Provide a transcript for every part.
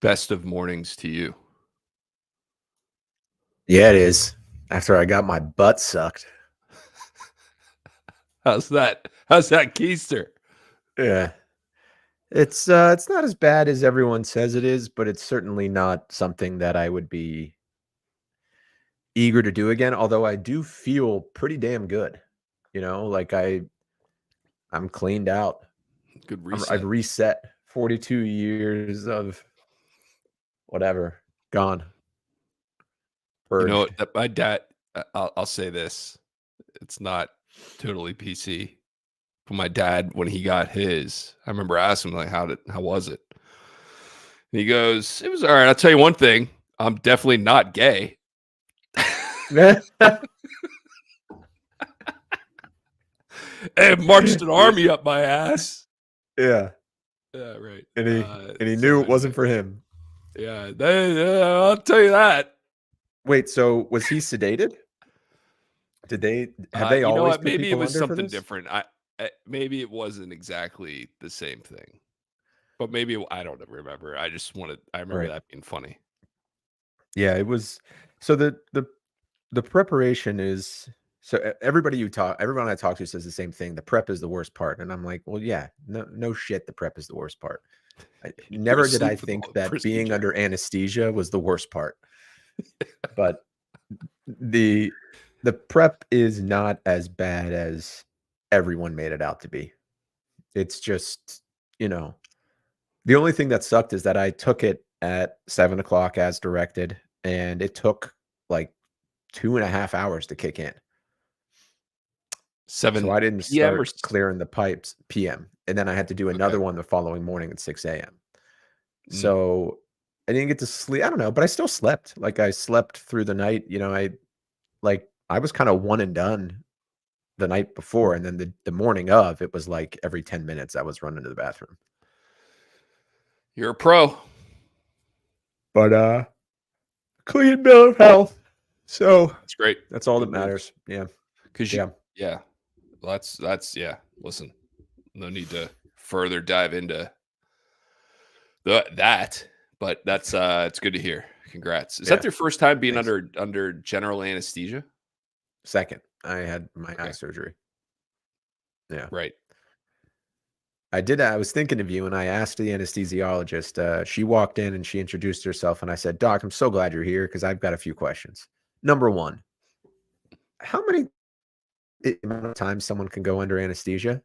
Best of mornings to you. Yeah, it is. After I got my butt sucked. How's that? How's that keister? Yeah. It's not as bad as everyone says it is, but it's certainly not something that I would be eager to do again, although I do feel pretty damn good. Like I'm cleaned out. Good I've reset. reset 42 years of whatever gone. You know Purged. what? My dad. I'll say this. It's not totally PC. But my dad, when he got his, I remember asking him like, how was it? And he goes, "It was all right. I'll tell you one thing. I'm definitely not gay." And marched an army up my ass. Yeah. Yeah, right. And he So knew it wasn't anyway, for him. yeah, I'll tell you that. Wait, so was he sedated? Have they You know always what? put Maybe it people was under for something this? different. Maybe it wasn't exactly the same thing, but maybe I don't remember. I remember Right. that being funny. Yeah, it was. So the preparation is everyone I talk to says the same thing. The prep is the worst part, and I'm like, well, yeah, no shit. The prep is the worst part. You go to Never did I sleep for the think whole that being procedure. under anesthesia was the worst part, but the the prep is not as bad as everyone made it out to be. It's just, the only thing that sucked is that I took it at 7 o'clock as directed, and it took like 2.5 hours to kick in. So 7 I didn't p.m. or start clearing the pipes PM, and then I had to do okay. another one the following morning at 6 a.m. Mm. So I didn't get to sleep. I don't know, but I still slept. Like I slept through the night. I was kind of one and done the night before, and then the morning of, it was like every 10 minutes I was running to the bathroom. You're a pro. But clean bill of health. So That's great. that's all that Good news. matters. Yeah. Because Yeah. yeah. Well, that's yeah. Listen, no need to further dive into that, but that's it's good to hear. Congrats. Is Yeah. that your first time being Thanks. under general anesthesia? Second, I had my eye Okay. surgery. Yeah. Right. I was thinking of you, and I asked the anesthesiologist. She walked in and she introduced herself, and I said, Doc, I'm so glad you're here because I've got a few questions. Number one, how many amount of times someone can go under anesthesia?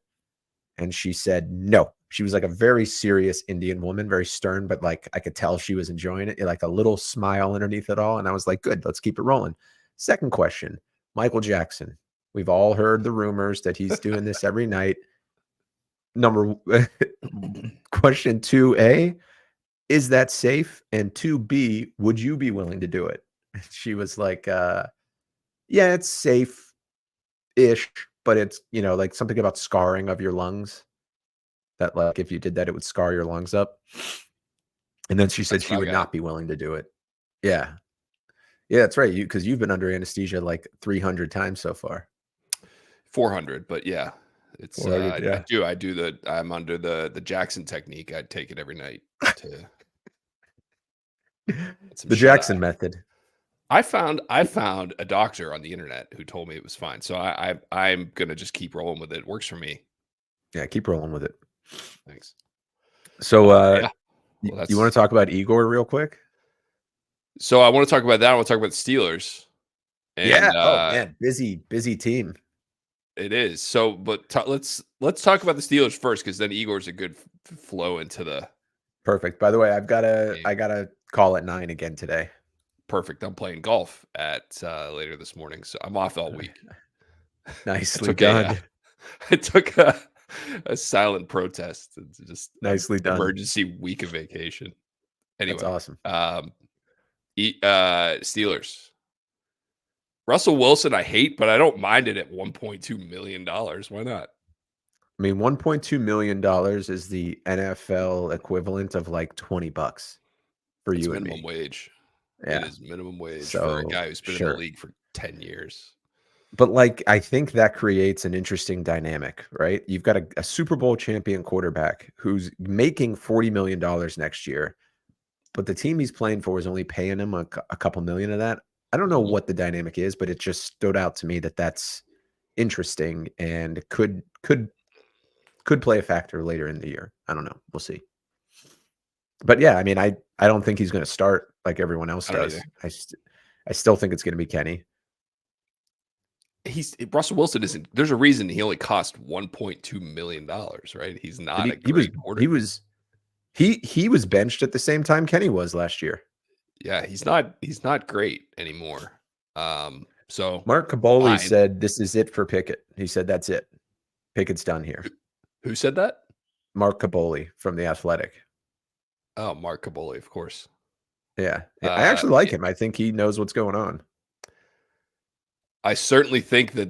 And she said, no. She was like a very serious Indian woman, very stern, but like I could tell she was enjoying it, like a little smile underneath it all. And I was like, good, let's keep it rolling. Second question, Michael Jackson. We've all heard the rumors that he's doing this every night. Question 2A, is that safe? And 2B, would you be willing to do it? She was like, yeah, it's safe-ish, but it's, like something about scarring of your lungs. That like if you did that, it would scar your lungs up. And then she said That's she what I would got. not be willing to do it. Yeah. Yeah, that's right. Because you've been under anesthesia like 300 times so far. 400, but yeah, it's 400, yeah. I'm under the Jackson technique. I take it every night to get some The shut eye. Jackson method. I found a doctor on the internet who told me it was fine. So I'm gonna just keep rolling with it. It works for me. Yeah, keep rolling with it. Thanks. So Yeah. Well, you want to talk about Igor real quick? So I want to talk about that. I want to talk about the Steelers. And Oh man, busy team. it is. So, but let's talk about the Steelers first, because then Igor's a good flow into the Perfect. By the way, I game. gotta call at 9 again today. Perfect. I'm playing golf at later this morning, so I'm off all week. Nicely done. I took a silent protest. It's just Nicely done. Emergency week of vacation. Anyway, That's awesome. Steelers. Russell Wilson, I hate, but I don't mind it at $1.2 million. Why not? I mean, $1.2 million is the NFL equivalent of like $20 for It's you and minimum me. wage. Yeah. It is minimum wage So, for a guy who's been in the league for 10 years. But like, I think that creates an interesting dynamic, right? You've got a Super Bowl champion quarterback who's making $40 million next year. but the team he's playing for is only paying him a couple million of that. I don't know Mhm. what the dynamic is, but it just stood out to me that that's interesting and could play a factor later in the year. I don't know. We'll see. But yeah, I mean, I don't think he's going to start like everyone else I don't either. does. I still think it's going to be Kenny. Russell Wilson isn't. There's a reason he only cost $1.2 million, right? He's But not a he was great quarterback. he was benched at the same time Kenny was last year. Yeah, he's not great anymore. So Mark Caboli fine. said this is it for Pickett. He said that's it. Pickett's done here. Who said that? Mark Caboli from The Athletic. Oh, Mark Caboli, of course. Yeah. I actually like Yeah, him. I think he knows what's going on. I certainly think that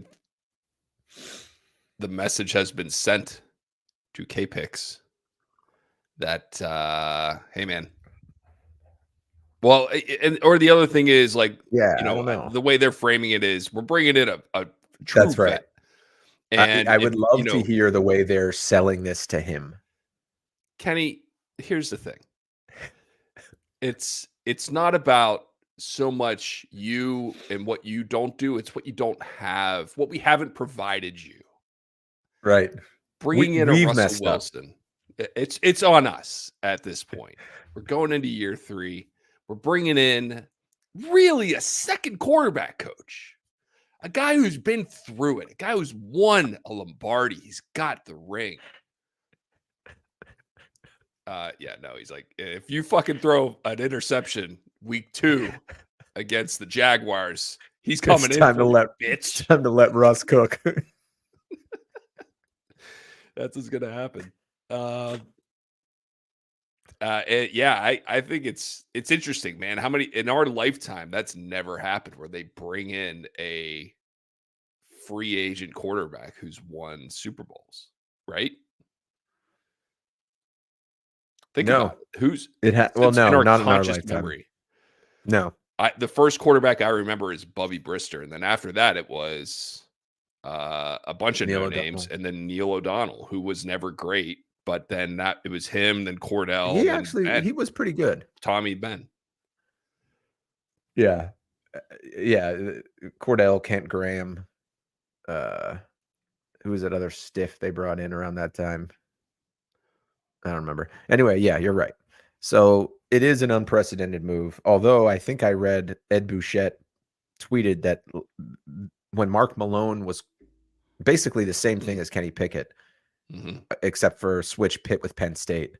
the message has been sent to K-Pix that hey man. Well, or the other thing is like, Yeah, I don't know. the way they're framing it is we're bringing in a true That's right. vet. And I if, would love to hear the way they're selling this to him. Kenny, here's the thing. It's not about so much you and what you don't do, it's what you don't have, what we haven't provided you. Right. Bringing in a We've Russell messed up. Wilson, it's on us at this point. We're going into year 3. We're bringing in really a second quarterback coach, a guy who's been through it, a guy who's won a Lombardi. He's got the ring. Yeah, no, he's like, if you fucking throw an interception week 2 against the Jaguars, he's coming in for you, It's bitch. time to let Russ cook. That's what's gonna happen. Yeah, I think it's interesting, man. How many in our lifetime that's never happened where they bring in a free agent quarterback who's won Super Bowls, right? Think No. about it. Who's Well, since in no, our not in our conscious lifetime. memory. No. The first quarterback I remember is Bubby Brister, and then after that it was a bunch of Neil no names, O'Donnell. and then Neil O'Donnell, who was never great, but then it was him, then Cordell, He and then actually he Ben, was pretty good. Tommy Ben. Yeah. Yeah, Cordell, Kent Graham, who was that other stiff they brought in around that time? I don't remember. Anyway, yeah, you're right. So it is an unprecedented move. Although I think I read Ed Bouchette tweeted that when Mark Malone was basically the same thing as Kenny Pickett, Mm-hmm. except for switch Pitt with Penn State.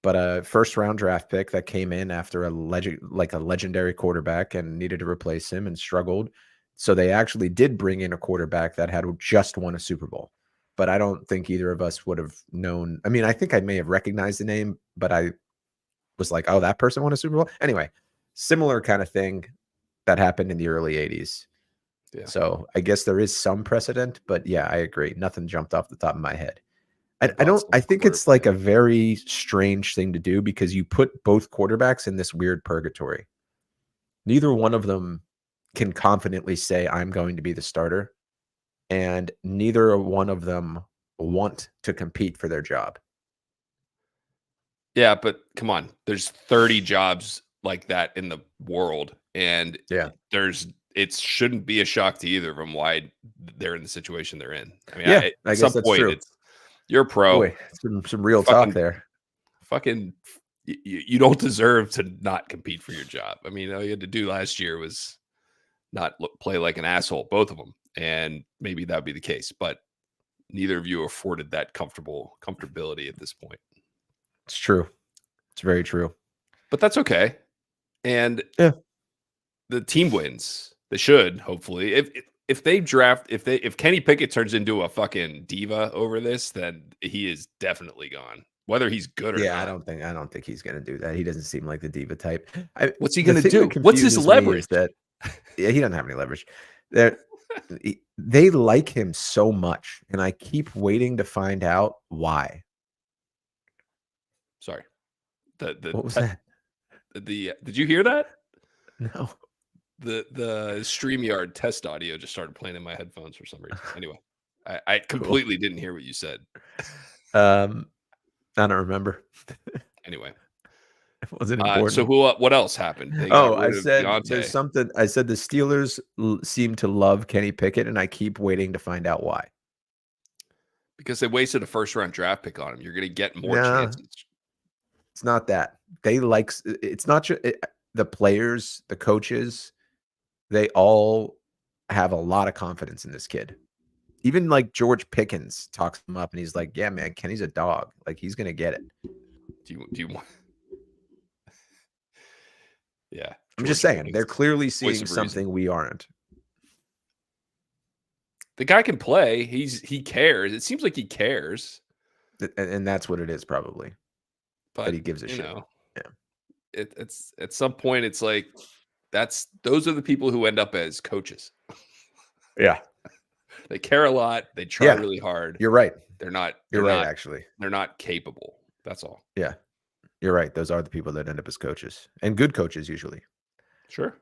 But a first round draft pick that came in after a legendary quarterback and needed to replace him and struggled. So they actually did bring in a quarterback that had just won a Super Bowl. But I don't think either of us would have known. I mean, I think I may have recognized the name, but I was like, oh, that person won a Super Bowl. Anyway, similar kind of thing that happened in the early 80s. Yeah. So I guess there is some precedent, but yeah, I agree. Nothing jumped off the top of my head. About some I think it's like a very strange thing to do because you put both quarterbacks in this weird purgatory. Neither one of them can confidently say, I'm going to be the starter. And neither one of them want to compete for their job. Yeah, but come on. There's 30 jobs like that in the world, and Yeah. it shouldn't be a shock to either of them why they're in the situation they're in. I mean, Yeah, at I some guess that's point, true. you're a pro. Boy, some real talk Fucking there. you don't deserve to not compete for your job. I mean, all you had to do last year was not play like an asshole, both of them, and maybe that would be the case. But neither of you afforded that comfortability at this point. It's true. It's very true. But that's okay. And Yeah. the team wins. They should, hopefully. If Kenny Pickett turns into a fucking diva over this, then he is definitely gone. Whether he's good or Yeah, not. I don't think he's gonna do that. He doesn't seem like the diva type. What's he The gonna thing do? that What's his confuses me leverage? is that yeah, he doesn't have any leverage. That they like him so much, and I keep waiting to find out why. Sorry. What was that? Did you hear that? No. The StreamYard test audio just started playing in my headphones for some reason. Anyway, I completely didn't hear what you said. I don't remember. Anyway, Was it So important? what else happened? They got Oh, I rid of said there's Deontay something I said the Steelers seem to love Kenny Pickett, and I keep waiting to find out why. because they wasted a first round draft pick on him. You're gonna get more No, chances. it's not that. They like it's not just the players, the coaches, they all have a lot of confidence in this kid. Even like George Pickens talks him up and he's like, "Yeah, man, Kenny's a dog. Like he's going to get it." Do you want yeah, I'm just George saying, they're Pickens, clearly voice seeing of reason. something we aren't. The guy can play. He cares. It seems like he cares, And that's what it is probably. That he but gives a shit. Yeah. it's at some point it's like those are the people who end up as coaches. Yeah. They care a lot. They try Yeah. really hard. You're right. They're not. You're They're right not. actually. They're not capable. That's all. Yeah. You're right. Those are the people that end up as coaches and good coaches usually. Sure.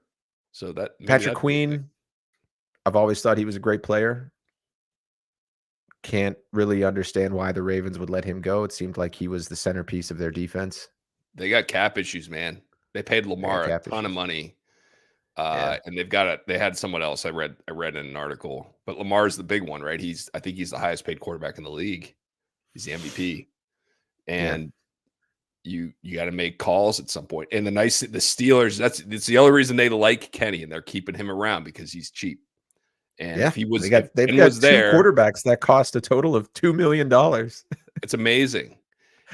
So that maybe Patrick that's a good thing. Queen, I've always thought he was a great player. Can't really understand why the Ravens would let him go. It seemed like he was the centerpiece of their defense. They got cap issues, man. They paid They got Lamar a cap ton of issues. money, Yeah. and they had someone else. I read in an article, but Lamar's the big one, right? I think he's the highest paid quarterback in the league. He's the MVP, Yeah. and you got to make calls at some point. And the Steelers, it's the only reason they like Kenny and they're keeping him around because he's cheap. And Yeah. if They've Ben was got two there, quarterbacks that cost a total of $2 million. it's amazing.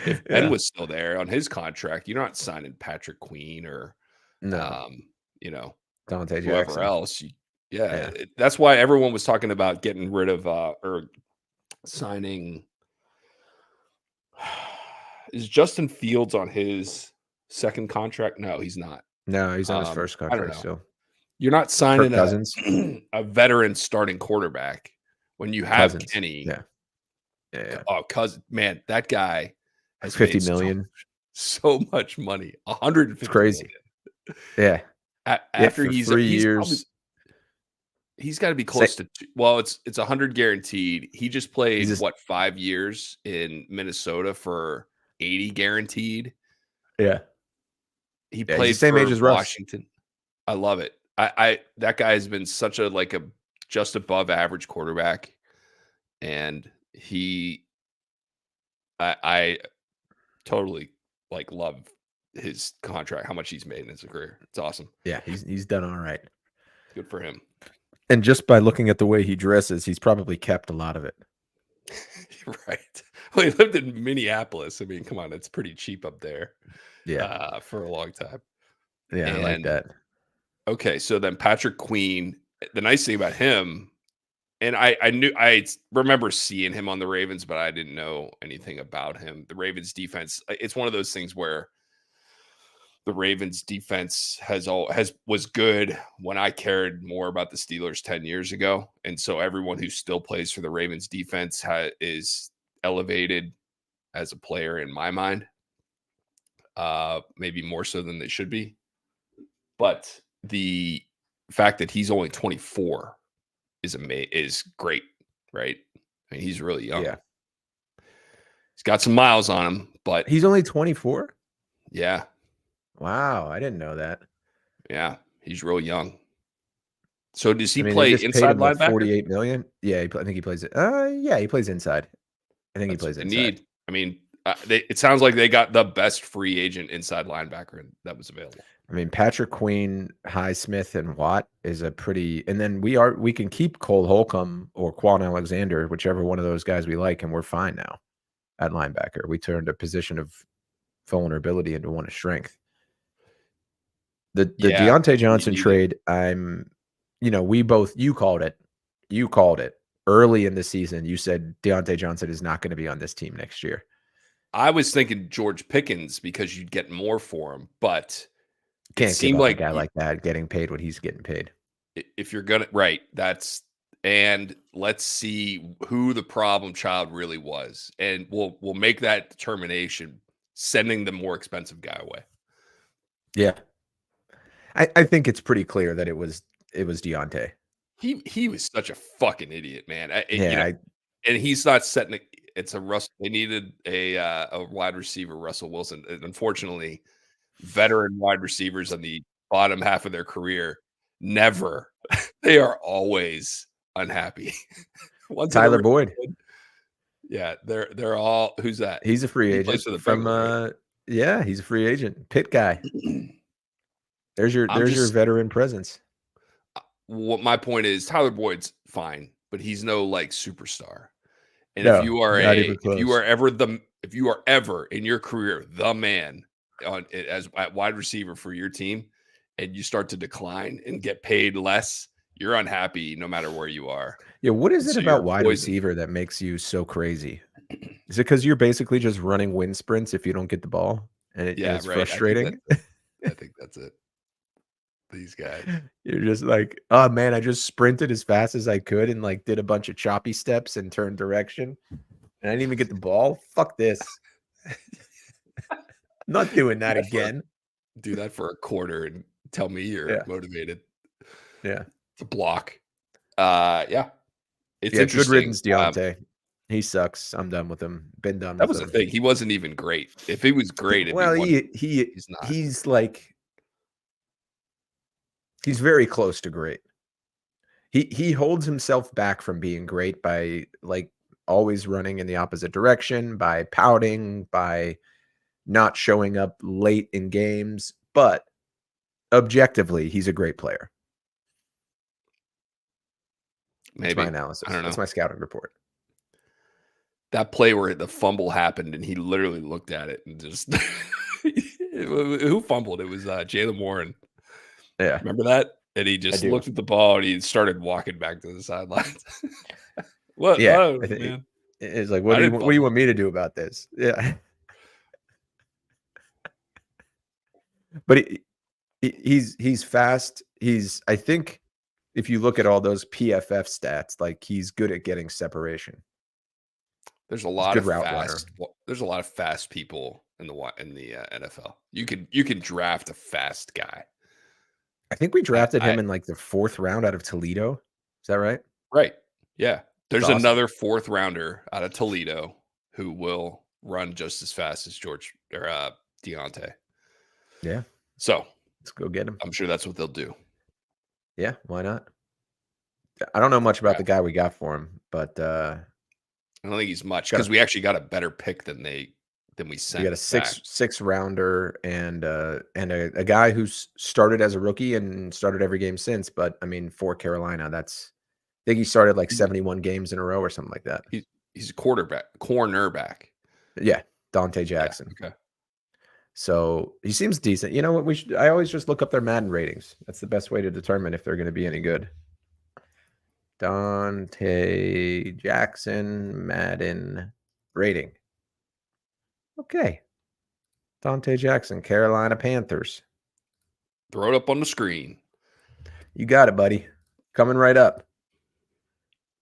If Ben Yeah. was still there on his contract, you're not signing Patrick Queen or, No. um, you know, Dante whoever Jackson. else. Yeah. That's why everyone was talking about getting rid of or signing. Is Justin Fields on his second contract? No, he's not. No, he's on his first I don't contract know. still. You're not Kirk signing Cousins. a veteran starting quarterback when you have Cousins. Kenny. Yeah. Yeah. Oh, cuz man, that guy For has 50 made million. so much money. It's 150 crazy. million. Yeah. Yeah. After For 3 he's probably years. he's got to be Say, close to well, it's 100 guaranteed. He just he's played just, what 5 years in Minnesota for 80 guaranteed. yeah. He Yeah. He's the played same age for as Russ. Washington. I love it. I that guy has been such a just above average quarterback, and I totally love his contract, how much he's made in his career. It's awesome. Yeah. He's done all right. Good for him. And just by looking at the way he dresses, he's probably kept a lot of it. Right. Well, he lived in Minneapolis. I mean, come on, it's pretty cheap up there. Yeah. For a long time. Yeah. I like And that. okay, so then Patrick Queen, the nice thing about him, and I remember seeing him on the Ravens, but I didn't know anything about him. The Ravens defense, it's one of those things where the Ravens defense was good when I cared more about the Steelers 10 years ago. And so everyone who still plays for the Ravens defense is elevated as a player in my mind. Maybe more so than they should be. But the fact that he's only 24 is great, right? I mean, he's really young. Yeah. He's got some miles on him, but He's only 24. yeah, Wow. I didn't know that. yeah, he's real young. So does he I mean, they play just paid inside him the linebacker? 48 million. Yeah. I think he plays it. Yeah. He plays inside. I think he That's what plays they inside. need. I mean, it sounds like they got the best free agent inside linebacker that was available. I mean, Patrick Queen, Highsmith, and Watt is a pretty, and then we can keep Cole Holcomb or Quan Alexander, whichever one of those guys we like, and we're fine now at linebacker. We turned a position of vulnerability into one of strength. The Yeah, Deontay you Johnson need it. trade, you called it. You called it early in the season. You said Deontay Johnson is not going to be on this team next year. I was thinking George Pickens because you'd get more for him, but it Can't give seemed up a like guy like that getting paid what he's getting paid. if you're gonna and let's see who the problem child really was, and we'll make that determination, sending the more expensive guy away. Yeah. I think it's pretty clear that it was Deontay. He was such a fucking idiot, man. Yeah, And he's not setting. It's a Russell. They needed a wide receiver, Russell Wilson. And unfortunately, veteran wide receivers on the bottom half of their career, never. They are always unhappy. Once in a Tyler really Boyd. good, yeah, they're all. Who's that? He's a free He agent plays for the from Bengals, right? yeah, he's a free agent. Pitt guy. There's I'm your just veteran presence. what my point is. Tyler Boyd's fine, but he's no like superstar. And No, not even if you close. are ever if you are ever in your career the man on as at wide receiver for your team, and you start to decline and get paid less, you're unhappy no matter where you are. Yeah, what is And it so about you're wide poison. receiver that makes you so crazy? Is it because you're basically just running wind sprints if you don't get the ball, and Yeah, it's right. I think frustrating? that's it. I think that's it. These guys. You're just like, "Oh, man, I just sprinted as fast as I could and, like, did a bunch of choppy steps and turned direction, and I didn't even get the ball? Fuck this. I'm not doing Do that that for again." a quarter and tell me you're Yeah, motivated yeah. to block. Yeah, it's Yeah, good interesting. riddance, Deontay. He sucks. I'm done with him. Been done That with was the him. thing. He wasn't even great. If he was great, it'd be Well, one. he He's not. he's like he's very close to great. He holds himself back from being great by, like, always running in the opposite direction, by pouting, by not showing up late in games, but objectively, he's a great player. That's my Maybe. I analysis. don't That's know. my scouting report. That play where the fumble happened and he literally looked at it and just who fumbled? It was Jalen Warren. Yeah, Remember that? And he I just do. looked at the ball and he started walking back to the sidelines. What? Yeah, Oh I think man. it's like, I didn't what do you fumble. want me to do about this? Yeah. But he's fast. I think if you look at all those PFF stats, like, he's good at getting separation. There's a He's a lot good of route runner. fast people in the NFL. You can draft a fast guy. I think we drafted I him in, like, the 4th round out of Toledo. Is that right? right. Yeah. It's There's awesome. another fourth rounder out of Toledo who will run just as fast as George or Deontay. Yeah, So let's go get him. I'm sure that's what they'll do. Yeah, why not? I don't know much about the Draft. guy we got for him, but, I don't think he's much got because a we actually got a better pick than we we got sent a back. 6 rounder and a guy who's started as a rookie and started every game since, but, I mean, for Carolina, I think he started, like, He's a 71 games in a row or something like that. he's a cornerback. Yeah, Dante Yeah, Jackson. okay. So, he seems decent. You know what? I always just look up their Madden ratings. That's the best way to determine if they're gonna be any good. Dante Jackson Madden rating. Okay. Dante Jackson, Carolina Panthers. Throw it up on the screen. You got it, buddy. Coming right up.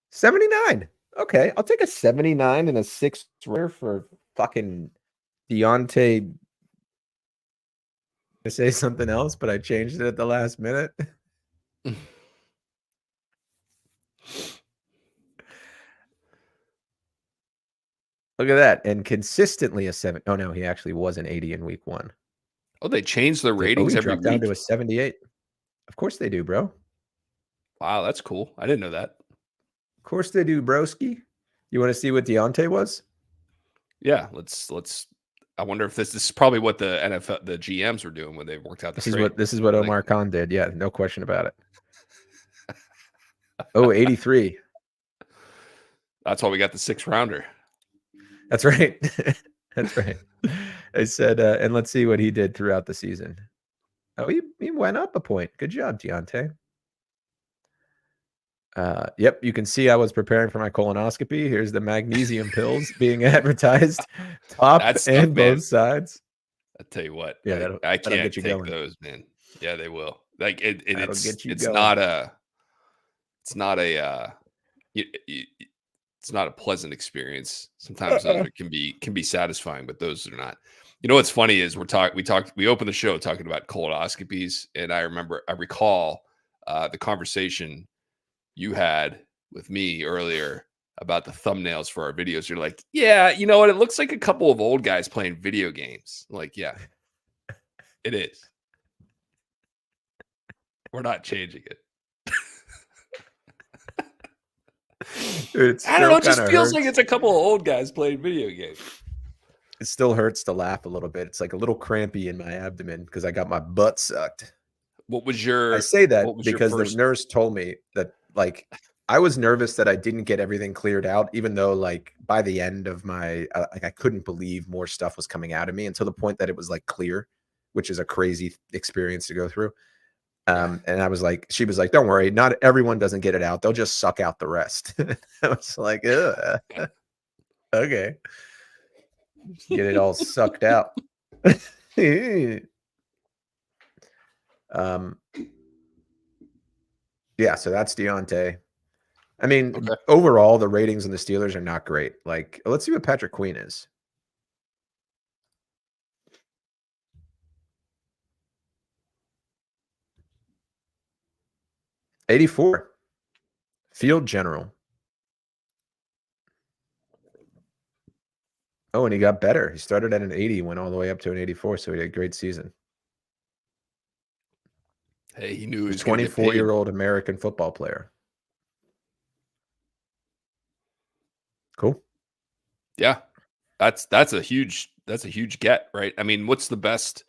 79. Okay, I'll take a 79 and a 6 rare for fucking Deontay. To say something else, but I changed it at the last minute. Look at that. And consistently a 7. Oh, no, he actually was an 80 in week 1. Oh, they change their ratings He every dropped down week? to a 78. Of course they do, bro. Of Wow, that's cool. I didn't know that. course they do, broski. You want to see what Deontay was? Yeah, let's I wonder if this is probably what the NFL the GMs were doing when they worked out the trade. This is what Like, Omar Khan did. Yeah, no question about it. Oh, 83. that's why we got the 6th rounder. That's right. That's right. I said, and let's see what he did throughout the season. Oh, he went up a point. Good job, Deontay. Yep, you can see I was preparing for my colonoscopy. Here's the magnesium pills being advertised, top That stuff, and man. both sides. I tell you what, Yeah, I that'll can't get you take going. those, man. Yeah, they will. Like That'll get you it's going. not a it's not a pleasant experience. Sometimes those can be satisfying, but those are not. You know what's funny is we opened the show talking about colonoscopies, and I recall the conversation you had with me earlier about the thumbnails for our videos. You're like, yeah, you know what? It looks like a couple of old guys playing video games. I'm like, yeah, It is. We're not changing it. It I don't know. still It just kind of feels like hurts. it's a couple of old guys playing video games. It still hurts to laugh a little bit. It's like a little crampy in my abdomen because I got my butt sucked. What was I your say that What was your because the first? nurse told me that, like, I was nervous that I didn't get everything cleared out, even though, like, by the end of my, like, I couldn't believe more stuff was coming out of me until the point that it was like clear, which is a crazy experience to go through. Yeah. And I was like, she was like, "Don't worry, not everyone doesn't get it out. They'll just suck out the rest." I was like, "Ugh, okay, just get it all sucked out." um, yeah, so that's Deontay. I mean, Okay. overall, the ratings in the Steelers are not great. Like, let's see what Patrick Queen is. 84. Field general. Oh, and he got better. He started at an 80, went all the way up to an 84, so he had a great season. Hey, he knew he He's was a going to get paid. 24-year-old American football player. Cool. Yeah, that's a huge get, right? I mean, what's the best?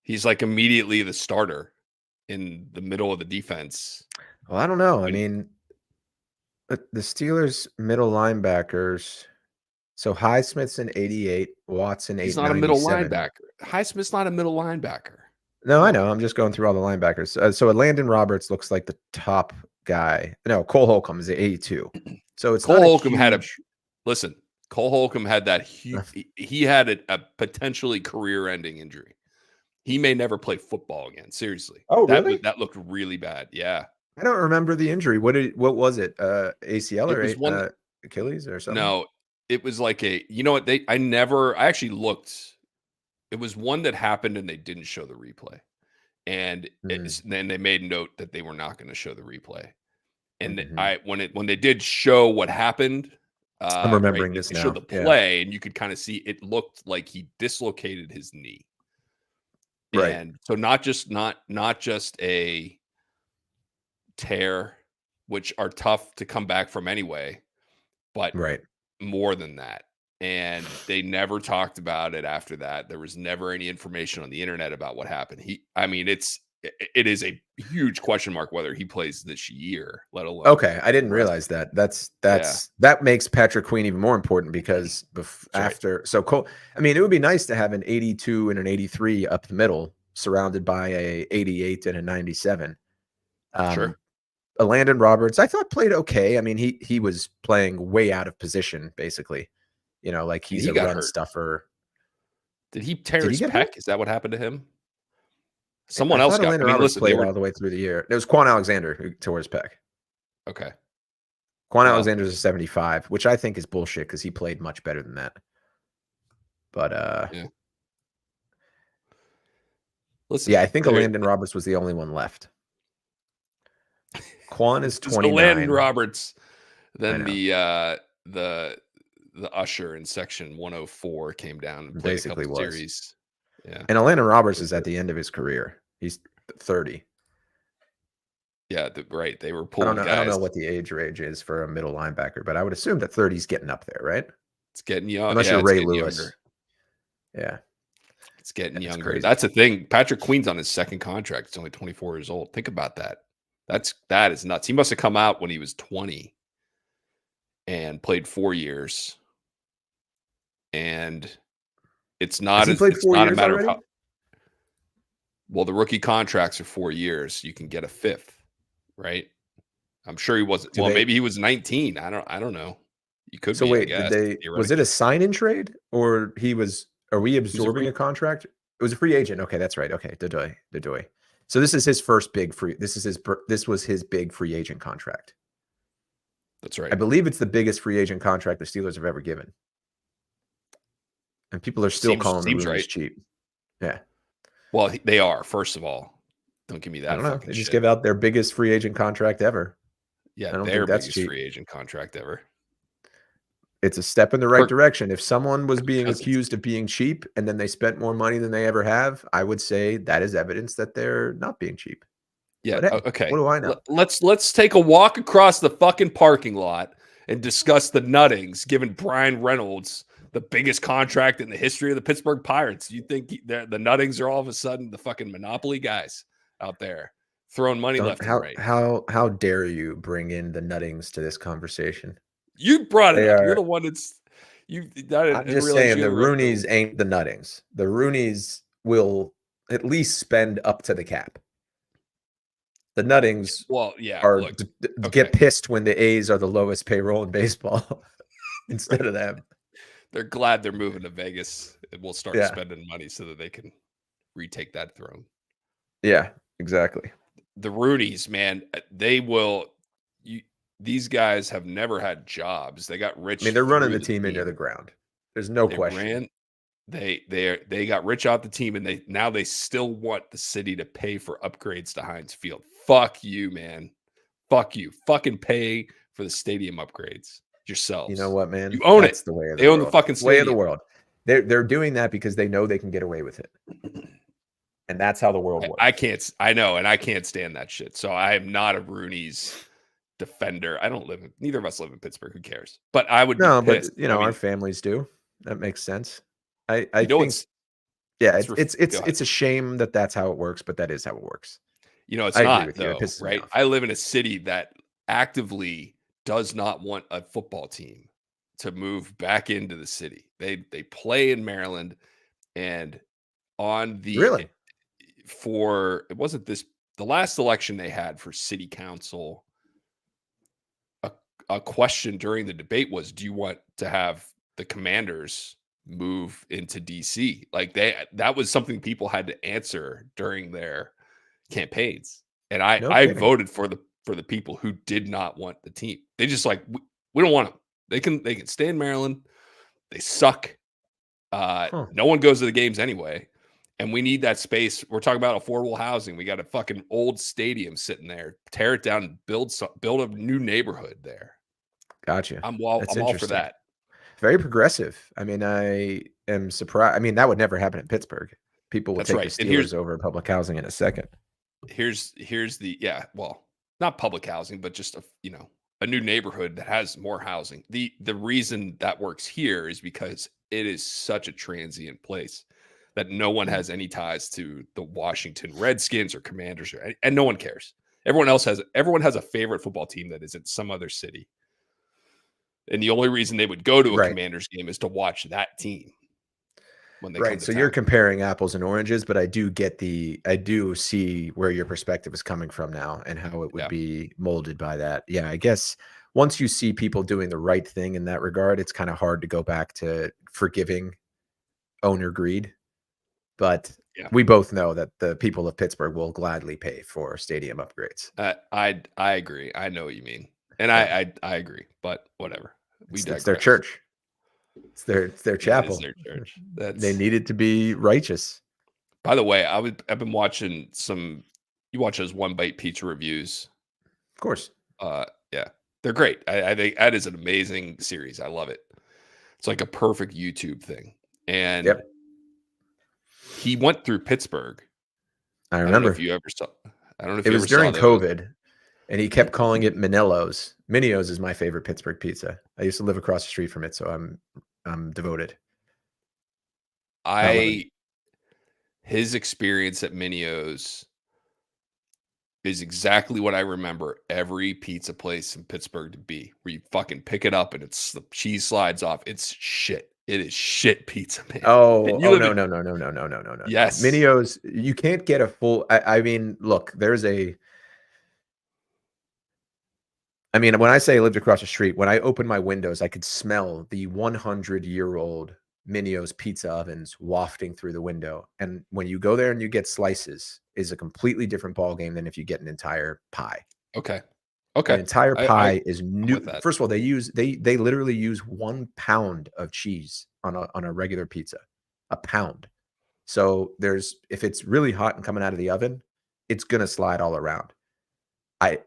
He's like immediately the starter in the middle of the defense. Well, I don't know. I When mean, the Steelers middle linebackers. So Highsmith's an 88, Watson he's not a middle 897. linebacker. Highsmith's not a middle linebacker. No, Come I on. know. I'm just going through all the linebackers. So Landon Roberts looks like the top guy. No, Cole Holcomb is at 82. So it's not Cole a Holcomb had a huge. listen. Cole Holcomb had that he had a potentially career-ending injury. He may never play football again. Seriously, Oh, really? that looked really bad. Yeah, I don't remember the injury. What was it? ACL it or was one. Achilles or something? No, it was like a. You know what? I actually looked. It was one that happened and they didn't show the replay, and Mm, then they made note that they were not going to show the replay. And mhm. when they did show what happened, I'm right, remembering this they showed now. the Yeah. play, and you could kind of see it looked like he dislocated his knee. Right. And so not just a tear, which are tough to come back from anyway, but Right. more than that. And they never talked about it after that. There was never any information on the internet about what happened. I mean, it is a huge question mark whether he plays this year, let alone Okay, I didn't the rest realize of it. that. Yeah, That makes Patrick Queen even more important because that's right. after so Cole, I mean, it would be nice to have an 82 and an 83 up the middle, surrounded by a 88 and a 97. Sure. Um, a Landon Roberts, I thought played okay. I mean, he was playing way out of position, basically. Like And he's he a got run hurt. stuffer. Did he tear Did he his get hurt? pec? Is that what happened to him? I Someone else thought got. I Landon mean, Roberts listen, they played were all the way through the year. It was Quan Alexander who tore his pec. okay. Quan Well, Alexander's a 75, which I think is bullshit because he played much better than that. But yeah. Listen, yeah, I think a there. Landon Roberts was the only one left. Quan is So Landon 29. Roberts, I then know. the usher in section 104 came down and played a Basically couple was. series. Yeah. And Landon Roberts is at the end of his career. He's 30. Yeah, right. They were I don't pulling know. I don't guys. know what the age range is for a middle linebacker, but I would assume that 30 is getting up there, right? It's getting young. Unless Yeah, you're it's Ray getting Lewis. younger. Yeah, It's getting that's younger. crazy. That's the thing. Patrick Queen's on his second contract. He's only 24 years old. Think about that. That is nuts. He must have come out when he was 20 and played 4 years. And Has he played it's 4 not a years matter of already? how well the rookie contracts are 4 years. You can get a fifth, right? I'm sure he wasn't. Do Well, they? maybe he was 19. I don't know. You could So be, I wait, guess, was it a theoretically. sign-in trade or are we He was a absorbing free a contract? It was a free agent. Okay, that's right. Okay, Dedoy. So this is his first big free. This was his big free agent contract. That's I right. believe it's the biggest free agent contract the Steelers have ever given. And people are still calling the Seems Rooney's right. cheap. Yeah. Well, they are, first of all. Don't give me I that don't know. fucking They just shit. give out their biggest free agent contract ever. Yeah, I don't their think that's biggest cheap. free agent contract ever. It's a step in the right Kirk, direction. If someone was Kirk being Cousins. accused of being cheap and then they spent more money than they ever have, I would say that is evidence that they're not being cheap. Yeah. But hey, what Okay. do I know? Let's take a walk across the fucking parking lot and discuss the Nuttings giving Brian Reynolds the biggest contract in the history of the Pittsburgh Pirates. You think the Nuttings are all of a sudden the fucking monopoly guys out there throwing money Don't left and right? how dare you bring in the Nuttings to this conversation? You brought it They up. You're are the one that's you. I I'm didn't just realize saying you the had a real. Roonies ain't the Nuttings. The Roonies will at least spend up to the cap. The Nuttings Well, yeah. are Look. get Okay. pissed when the A's are the lowest payroll in baseball instead of them. They're glad they're moving to Vegas and we'll start Yeah. spending money so that they can retake that throne. Yeah, exactly. The Roonies, man, they will. You, these guys have never had jobs. They got I mean, rich they're running through the the team into the team. ground. There's no They question. ran. They got rich out the team, and they still want the city to pay for upgrades to Heinz Field. Fuck you, man. Fuck you. Fucking pay for the stadium upgrades You know yourselves. what, man? You own it. That's the way of the They own the world. fucking Way of the stadium. world. They're doing that because they know they can get away with it. And that's how the world I works. can't. I know, and I can't stand that shit. So I am not a Rooney's defender. I don't live in. Neither of us live in Pittsburgh. Who cares? But I would be No, but pissed. you I know, our mean, families do. That makes sense. I you know, think yeah, it's go ahead. it's a shame that that's how it works, but that is how it works. You know, it's I agree not with you. It though, pisses me right? off. I live in a city that actively does not want a football team to move back into the city. They play in Maryland, and on the Really? for it wasn't this the last election they had for city council. A, a question during the debate was, do you want to have the Commanders move into DC? Like that was something people had to answer during their campaigns. And No I kidding. voted for the people who did not want the team. They just like we don't want them. They can stay in Maryland. They suck. Huh. No one goes to the games anyway. And we need that space. We're talking about affordable housing. We got a fucking old stadium sitting there. Tear it down and build a new neighborhood there. Gotcha. That's I'm all for interesting. that. Very progressive. I mean, I am surprised. I mean, that would never happen in Pittsburgh. People would That's take the right. And Steelers over public housing in a second. here's the well, not public housing, but just a new neighborhood that has more housing. The reason that works here is because it is such a transient place that no one has any ties to the Washington Redskins or Commanders, and no one cares. Everyone has a favorite football team that is in some other city. And the only reason they would go to a Right. Commanders game is to watch that team when they come Right. to So you're town. comparing apples and oranges, but I do see where your perspective is coming from now and how it would Yeah. be molded by that. Yeah, I guess once you see people doing the right thing in that regard, it's kind of hard to go back to forgiving owner greed. But Yeah. we both know that the people of Pittsburgh will gladly pay for stadium upgrades. I agree. I know what you mean. And Yeah. I agree, but whatever. We It's their digress. church. It's their It is chapel. their church. They That's needed to be righteous. by the way, I've been watching you watch those one bite pizza reviews. Of course. Yeah. They're great. I think that is an amazing series. I love it. It's like a perfect YouTube thing. And Yep. he went through Pittsburgh. I I don't know if remember. you ever saw I don't know if It you was ever saw during those. COVID, and he kept calling it Minello's. Minio's is my favorite Pittsburgh pizza. I used to live across the street from it, so I'm devoted. How about you? His experience at Minio's is exactly what I remember every pizza place in Pittsburgh to be, where you fucking pick it up and the cheese slides off. It's shit. It is shit pizza, man. Oh, And you oh live no, in no, no, no, no, no, no, no, no, no. yes. Minio's, you can't get a full. I mean, look, I mean, when I say I lived across the street, when I opened my windows, I could smell the 100-year-old Minio's pizza ovens wafting through the window. And when you go there and you get slices, is a completely different ballgame than if you get an entire pie. Okay. An Okay. entire pie is I'm new. with that. First of all, they literally use 1 pound of cheese on a regular pizza, a pound. So if it's really hot and coming out of the oven, it's gonna slide all around.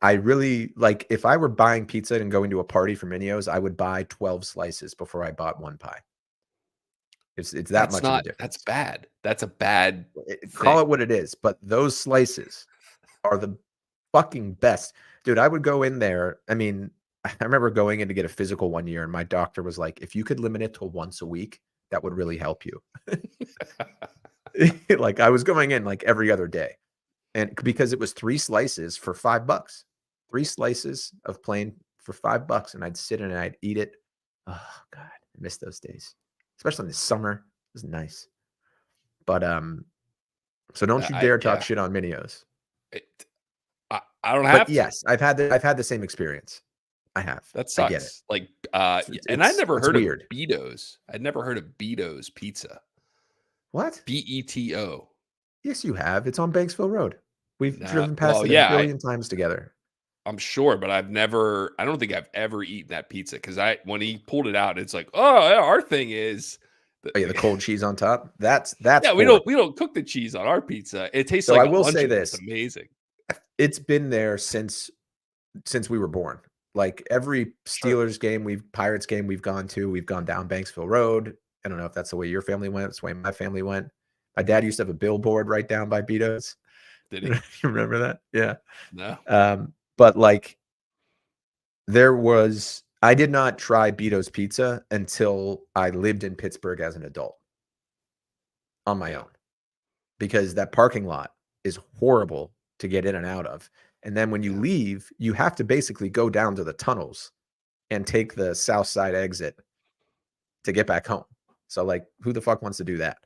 I really like if I were buying pizza and going to a party for Mineo's, I would buy 12 slices before I bought one pie. It's that much of a That's difference. bad. That's a bad Call thing. it what it is, but those slices are the fucking best. Dude, I would go in there. I mean, I remember going in to get a physical one year, and my doctor was like, if you could limit it to once a week, that would really help you. Like I was going in like every other day. And because it was 3 slices for $5. 3 slices of plain for $5, and I'd sit in and I'd eat it. Oh god, I miss those days. Especially in the summer. It was nice. But, so don't you dare talk Yeah. shit on Minios. It, I don't But have to. yes, I've had the same experience. I have. That I get it. sucks. Like, and I It's never it's heard of weird. Betos. I'd never heard of Betos Pizza. What? Beto. Yes, you have. It's on Banksville Road. We've Nah, driven past well, it a yeah, billion times together. I'm sure, but I don't think I've ever eaten that pizza because when he pulled it out, it's like, oh, yeah, our thing is, Oh, yeah, the cold cheese on top. That's yeah, horrible. we don't cook the cheese on our pizza. It tastes So like I a will say Lunchable. It's this. amazing. It's been there since we were born. Like every Sure. Steelers game, Pirates game we've gone to, we've gone down Banksville Road. I don't know if that's the way your family went. It's the way my family went. My dad used to have a billboard right down by Betos. Did You he? remember that? Yeah. No. But like I did not try Betos Pizza until I lived in Pittsburgh as an adult on my Yeah. own because that parking lot is horrible to get in and out of. And then when you Yeah. leave, you have to basically go down to the tunnels and take the south side exit to get back home. So like who the fuck wants to do that?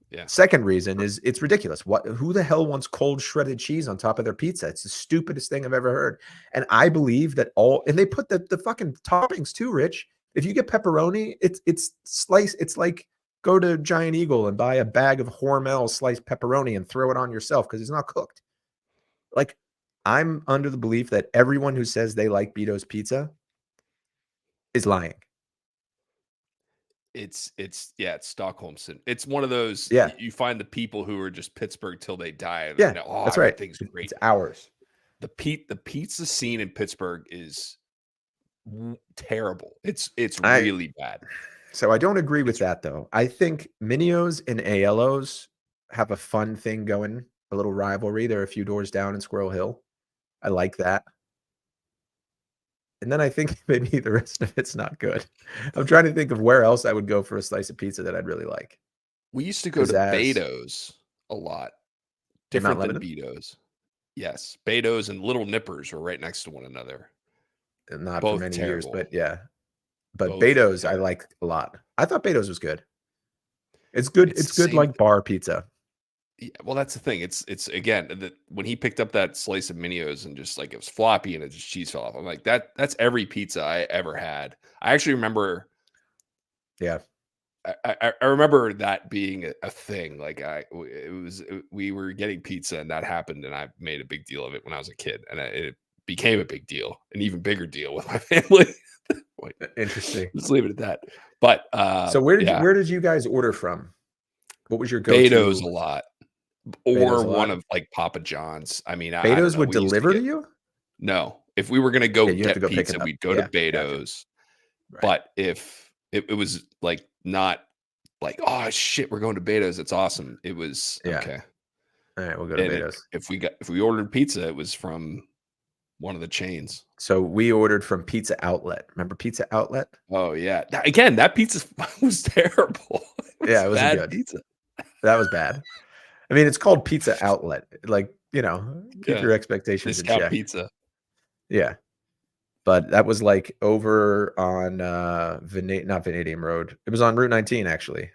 Yeah. Second reason is it's ridiculous. Who the hell wants cold shredded cheese on top of their pizza? It's the stupidest thing I've ever heard. And I believe that and they put the fucking toppings too, Rich. If you get pepperoni, it's sliced. It's like go to Giant Eagle and buy a bag of Hormel sliced pepperoni and throw it on yourself because it's not cooked. Like I'm under the belief that everyone who says they like Betos pizza is lying. It's Stockholm syndrome. It's one of those Yeah. you find the people who are just Pittsburgh till they die. And Yeah, no, oh, that's right. everything's great. It's ours. The pizza scene in Pittsburgh is terrible. It's really bad. So I don't agree with that though. I think Minios and Ayelo's have a fun thing going, a little rivalry. They're a few doors down in Squirrel Hill. I like that. And then I think maybe the rest of it's not good. I'm trying to think of where else I would go for a slice of pizza that I'd really like. We used to go to Pizzazz. Beto's a lot. In Mount Different than Lebanon? Beto's. Yes. Beto's and Little Nippers were right next to one another. Not for Both many years, terrible. but yeah. But Both Beto's I terrible. like a lot. I thought Beto's was good. It's good. It's It's the good same. like bar pizza. Yeah, well, that's the thing. It's again that when he picked up that slice of Minios and just like it was floppy and it just cheese fell off. I'm like that's every pizza I ever had. I actually remember. Yeah. I remember that being a thing. Like we were getting pizza and that happened and I made a big deal of it when I was a kid and it became a big deal, an even bigger deal with my family. Wait, Interesting. let's leave it at that. But So where did you guys order from? What was your Beto's go-to? a lot. Beto's Or a one lot? of like Papa John's. I mean, I don't Beto's know. would We used to deliver to get you? no. If we were gonna go Yeah, you have to get go pick pizza, it up. we'd go to Yeah, gotcha. Beto's. Right. But if it was like not like, oh shit, we're going to Beto's, it's awesome. It was Yeah. okay. All right, we'll go to And Beto's. if we ordered pizza, it was from one of the chains. So we ordered from Pizza Outlet. Remember Pizza Outlet? Oh yeah. Again, that pizza was terrible. It Yeah, was it wasn't bad good. pizza. That was bad. I mean, it's called Pizza Outlet. Like, keep Yeah. your expectations in Discount check. pizza. Yeah. But that was like over on not Vanadium Road. It was on Route 19 actually,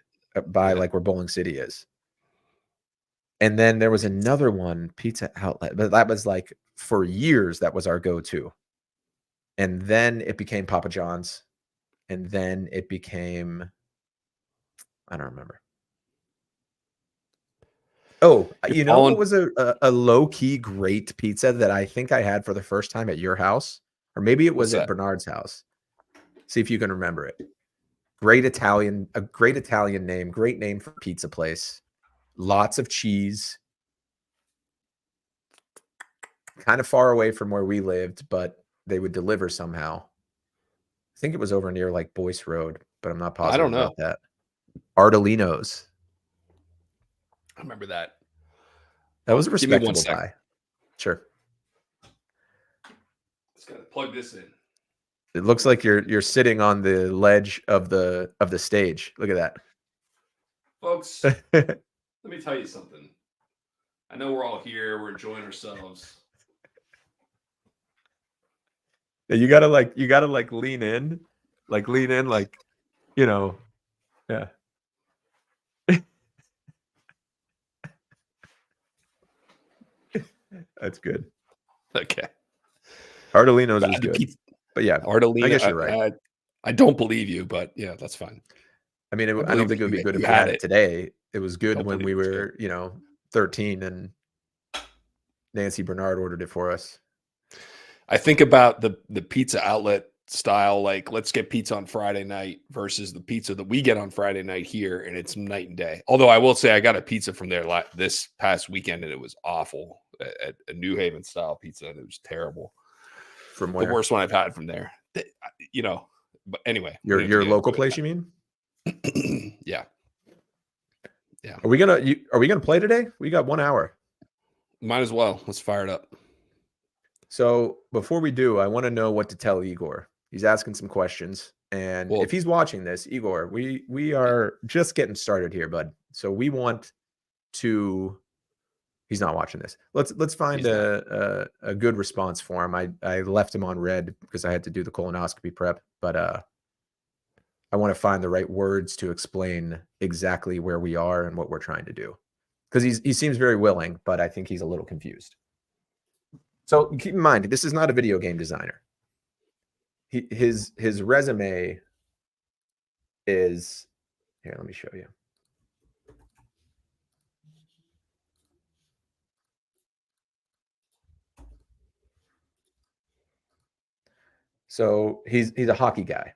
by Yeah. like where Bowling City is. And then there was another one, Pizza Outlet, but that was like for years that was our go-to. And then it became Papa John's, and then it became I don't remember. Oh, You're you know what falling. was a low-key great pizza that I think I had for the first time at your house? Or maybe it What's was at that? Bernard's house. See if you can remember it. A great Italian name, great name for pizza place. Lots of cheese. kind of far away from where we lived, but they would deliver somehow. I think it was over near like Boyce Road, but I'm not I positive don't know. about that. Ardolino's. I remember that. That was a Give me 1 respectable second. buy. Sure. Just gotta plug this in. It looks like you're sitting on the ledge of the stage. Look at Folks, that. let me tell you something. I know we're all here, we're enjoying ourselves. You gotta like lean in, like yeah. That's good. Okay. Ardolino's But is the good. pizza, But yeah, I Ardolina, guess you're right. I don't believe you, but yeah, that's fine. I mean, I I don't believe think that it would be good you if we had had it it. today. It was good Don't when believe we it was good. were, 13 and Nancy Bernard ordered it for us. I think about the pizza outlet style, like let's get pizza on Friday night versus the pizza that we get on Friday night here, and it's night and day. Although I will say I got a pizza from there this past weekend, and it was awful at a New Haven style pizza, and it was terrible. From The where? worst one I've had from there. But anyway, we don't have to Your get local into place, you mean? it. Yeah. Yeah. Are we gonna play today? We got 1 hour. Might as well. Let's fire it up. So before we do, I want to know what to tell Igor. He's asking some questions, and Well, if he's watching this, Igor, we are just getting started here, bud. So we want to. He's not watching this. Let's find he's not. a good response for him. I left him on red because I had to do the colonoscopy prep, but I want to find the right words to explain exactly where we are and what we're trying to do. Because he seems very willing, but I think he's a little confused. So keep in mind, this is not a video game designer. His resume is here. Let me show you. So he's a hockey guy.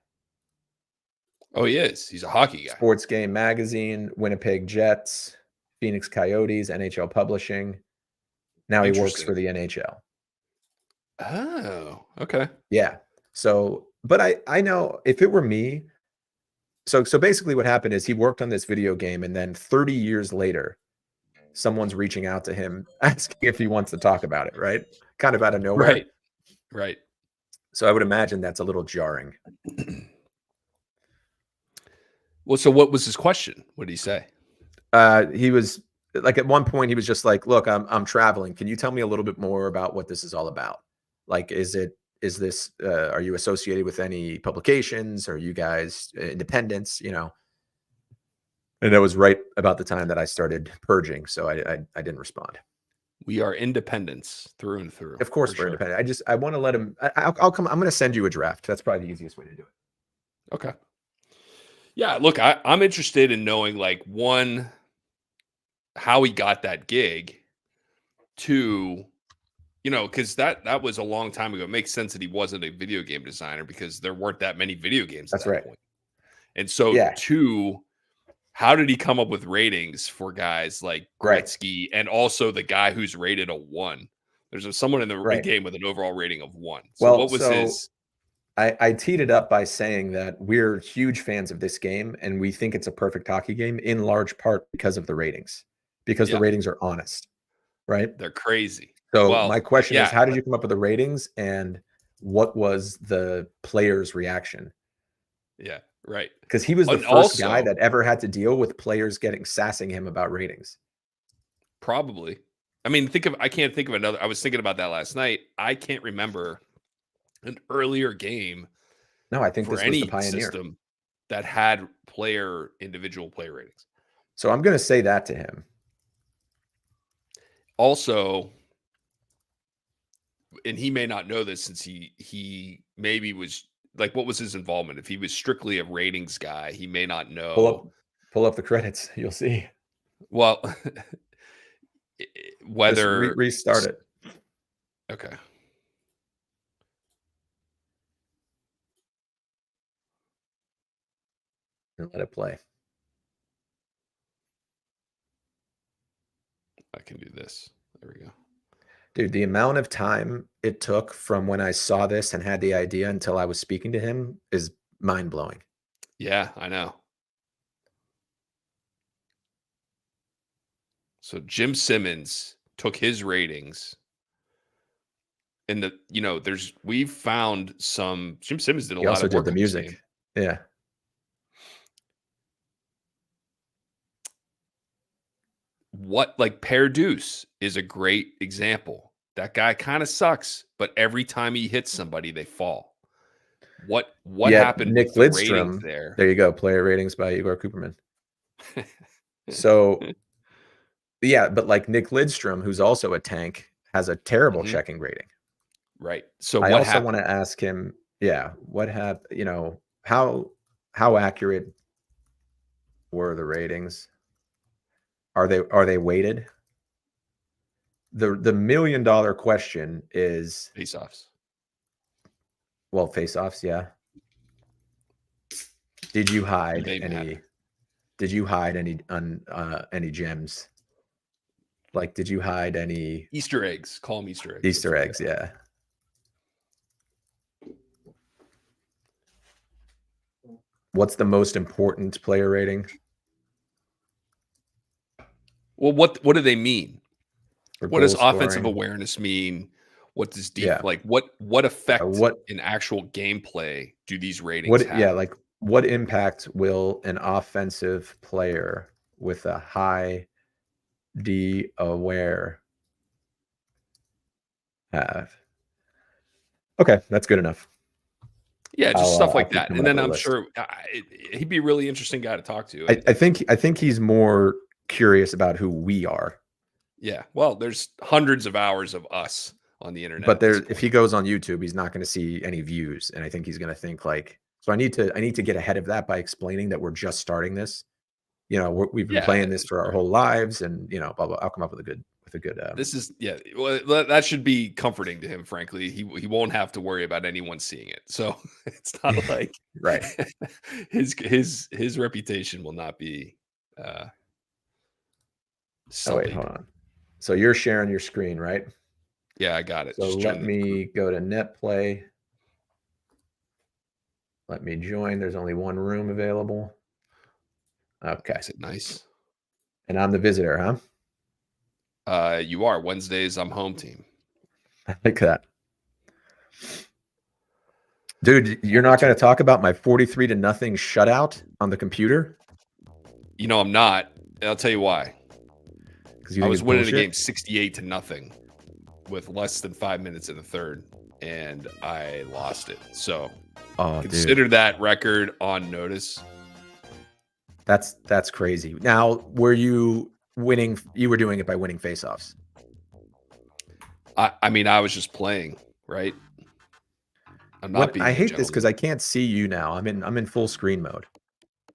Oh, he is. He's a hockey guy. Sports Game Magazine, Winnipeg Jets, Phoenix Coyotes, NHL Publishing. Now he works for the NHL. Oh, okay. Yeah. So, but I know if it were me, so basically what happened is he worked on this video game, and then 30 years later, someone's reaching out to him asking if he wants to talk about it, right? Kind of out of nowhere. Right. Right. So I would imagine that's a little jarring. Well, so what was his question? What did he say? He was like, at one point he was just like, "Look, I'm traveling. Can you tell me a little bit more about what this is all about? Like, is this are you associated with any publications? Are you guys independents? And that was right about the time that I started purging, so I didn't respond. We are independents through and through. Of course, we're independent. I want to let him. I'll come. I'm going to send you a draft. That's probably the easiest way to do it. Okay. Yeah, look, I'm interested in knowing, like, one, how he got that gig. Two, because that was a long time ago. It makes sense that he wasn't a video game designer because there weren't that many video games at That's that right. point. And so, Yeah. two, how did he come up with ratings for guys like Right. Gretzky and also the guy who's rated a 1? There's someone in the Right. game with an overall rating of 1. So Well, what was his? I teed it up by saying that we're huge fans of this game, and we think it's a perfect hockey game in large part because of the ratings, because the Yeah, ratings are honest, right? they're crazy. So Well, my question is, yeah, how did you come up with the ratings, and what was the players' reaction? yeah, right. Because he was the And first guy also, that ever had to deal with players sassing him about ratings. probably. I mean, I can't think of another. I was thinking about that last night. I can't remember an earlier game No, I think for this was the any pioneer. system that had individual player ratings. So I'm going to say that to him. Also, and he may not know this since he maybe was like, what was his involvement? If he was strictly a ratings guy, he may not know. Pull up the credits. You'll see. Well, Just whether restart it. Okay. And let it play. I can do this. There we go. Dude, the amount of time it took from when I saw this and had the idea until I was speaking to him is mind-blowing. Yeah, I know. So Jim Simmons took his ratings and we've found some Jim Simmons did a He lot also of did work the on this game. music. Yeah. Like Pear Deuce is a great example. That guy kind of sucks, but every time he hits somebody, they fall. What Yet happened with Nick the ratings Lidstrom, there? there you go, player ratings by Igor Cooperman. So, yeah, but like Nick Lidstrom, who's also a tank, has a terrible Mhm. checking rating. Right. So I what also want happened? to ask him, yeah, how accurate were the ratings? Are they weighted? The $1 million question is, Face-offs. well, face-offs, yeah. Did you Do hide they any matter? any gems? Like, did you hide any Easter eggs. Call them Easter eggs. That's Easter what they eggs? are. Yeah. What's the most important player rating Well, what do they mean? for What does goal offensive scoring? awareness mean? What does Yeah. like what effect What in actual gameplay do these ratings what yeah, have? like what impact will an offensive player with a high D aware have? Okay, that's good enough. Yeah, just stuff I'll like keep that. coming And up then with a I'm list. sure he'd be a really interesting guy to talk to. I think he's more curious about who we are. Yeah. Well, there's hundreds of hours of us on the internet But at this there, if point. he goes on YouTube, he's not going to see any views, and I think he's going to think like, so I need to get ahead of that by explaining that we're just starting this. We've been Yeah, playing this for our sure. whole lives, and blah blah. I'll come up with a good. This is well, that should be comforting to him, frankly. He won't have to worry about anyone seeing it. So it's not like Right. his reputation will not be uh Oh wait, sullied. hold on. So you're sharing your screen, right? Yeah, I got it. So Just let join the group. me go to NetPlay. Let me join. There's only one room available. Okay, Makes it nice. and I'm the visitor, huh? You are Wednesdays. I'm home team. I like that. Dude, you're Forward not to going it. to talk about my 43-0 shutout on the computer I'm not. And I'll tell you why. because you I think was it's winning the game bullshit? 68-0 with less than 5 minutes in the third, and I lost it. So Oh, dude. consider that record on notice. That's crazy. Now, were you winning? You were doing it by winning faceoffs. I mean, I was just playing, right? I'm not What I being a hate this because gentleman. I can't see you now. I'm in full screen mode,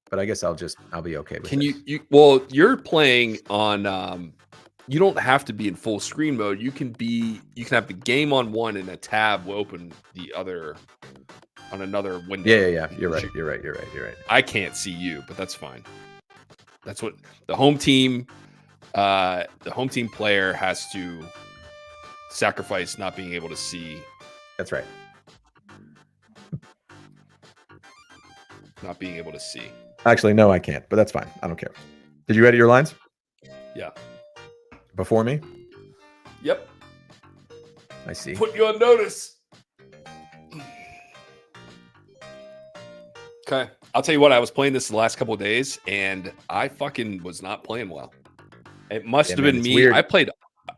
but I guess I'll be okay with Can this. well, you're playing on you don't have to be in full screen mode. You can have the game on one and a tab will open the other on another window. Yeah. You're Because right. You're right. You're right. You're right. I can't see you, but that's fine. That's what the home team player has to sacrifice not being able to see, That's right. not being able to see. Actually, no, I can't, but that's fine. I don't care. Did you edit your lines Yeah. before me? Yep. I see. Put you on notice. Okay. I'll tell you what, I was playing this the last couple of days and I fucking was not playing well. It must Yeah, have man, been it's me. weird.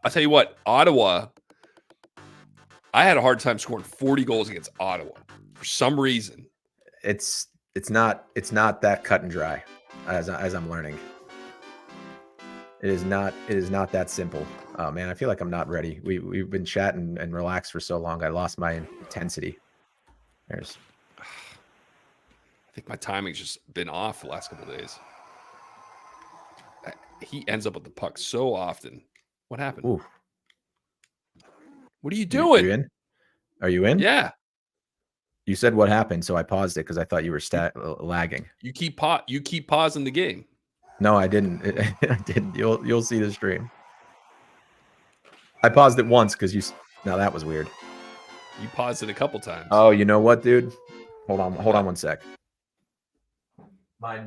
I'll tell you what, Ottawa, I had a hard time scoring 40 goals against Ottawa for some reason. It's not that cut and dry as I'm learning. It is not that simple. Oh man, I feel like I'm not ready. We've been chatting and relaxed for so long. I lost my intensity. There's I think my timing's just been off the last couple of days. He ends up with the puck so often. What happened? ooh. What are you You doing? in? Are you in? Yeah. You said what happened, so I paused it because I thought you were You, lagging. you keep pausing the game. No, I didn't. I didn't. You'll see the stream. I paused it once because you. Now that was weird. You paused it a couple times. Oh, you know what, dude? Hold on What? 1 sec. My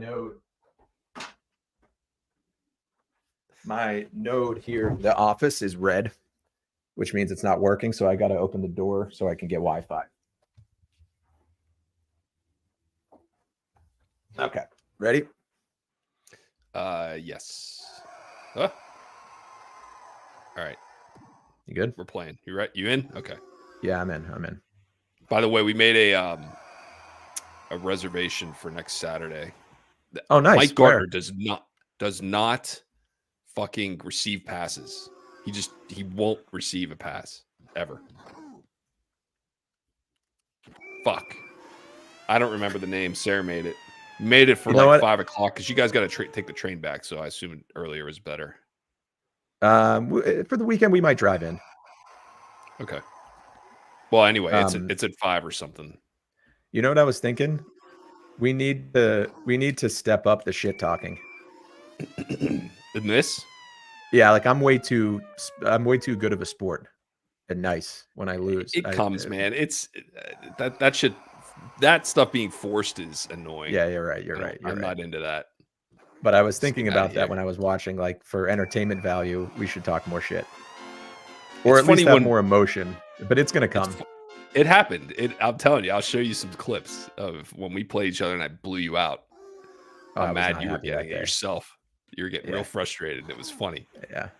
node here, the office is red, which means it's not working. So I got to open the door so I can get Wi-Fi. Okay, ready? Yes. Huh? All right. You good? We're playing. You right? You in? Okay. Yeah, I'm in. By the way, we made a reservation for next Saturday. Oh, nice. Mike Gardner Where? does not fucking receive passes. He won't receive a pass ever. Fuck. I don't remember the name. Sarah made it. Made it for like 5 o'clock because you guys got to take the train back. So I assume earlier was better. For the weekend, we might drive in. Okay. Well, anyway, it's at 5 or something. You know what I was thinking? We need to step up the shit talking. In this? Yeah, like I'm way too good of a sport and nice when I lose. It comes, man. It's that stuff being forced is annoying. Yeah, you're right. I'm not into that. But I was thinking about that when I was watching. Like for entertainment value, we should talk more shit, or at least have more emotion. But it's gonna come. It happened. I'm telling you. I'll show you some clips of when we played each other and I blew you out. How mad you were getting at yourself. You were getting real frustrated. It was funny. Yeah.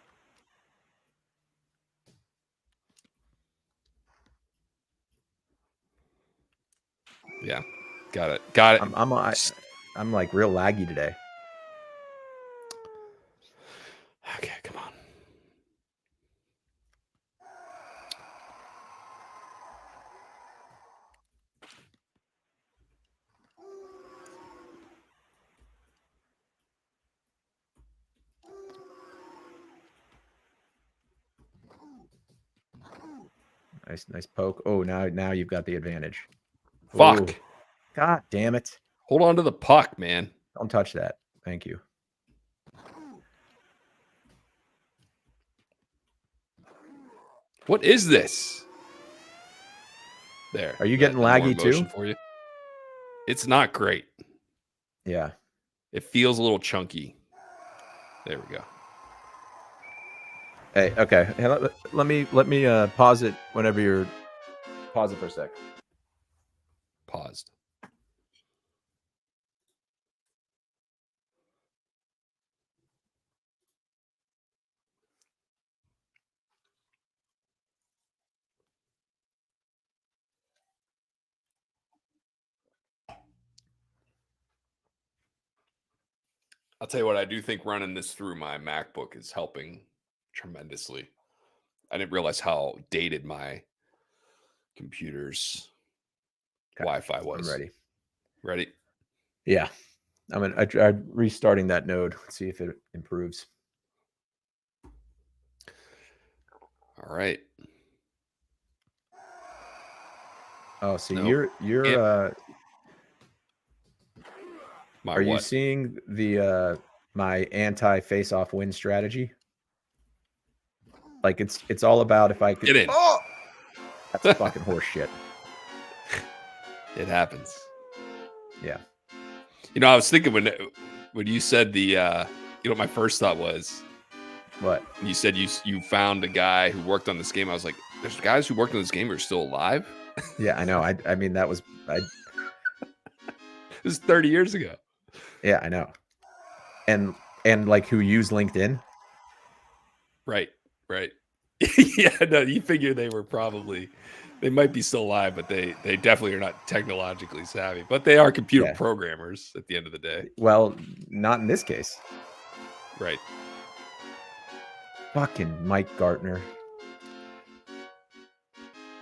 Yeah. Got it. I'm like real laggy today. Okay, come on. Nice poke. Oh, now you've got the advantage. Fuck. Ooh. God damn it. Hold on to the puck, man. Don't touch that. Thank you. What is this? There. Are you getting laggy too? For you? It's not great. Yeah. It feels a little chunky. There we go. Hey, okay. Hey, let me pause it whenever you're. Pause it for a sec. Paused. I'll tell you what, I do think running this through my MacBook is helping tremendously. I didn't realize how dated my computer's Wi-Fi was. I'm ready. Ready? Yeah. I'm restarting that node. Let's see if it improves. All right. Oh, so nope. Are you seeing the my anti face-off win strategy? Like it's all about if I could get in. Oh! That's fucking horse shit. It happens. Yeah. You know, I was thinking when you said the you know, my first thought was what? You said you found a guy who worked on this game. I was like, there's guys who worked on this game who are still alive? Yeah, I know. I mean that was It was 30 years ago. Yeah, I know. And like who use LinkedIn? Right. Yeah, no, you figure they might be still alive, but they definitely are not technologically savvy. But they are computer programmers at the end of the day. Well, not in this case. Right. Fucking Mike Gardner.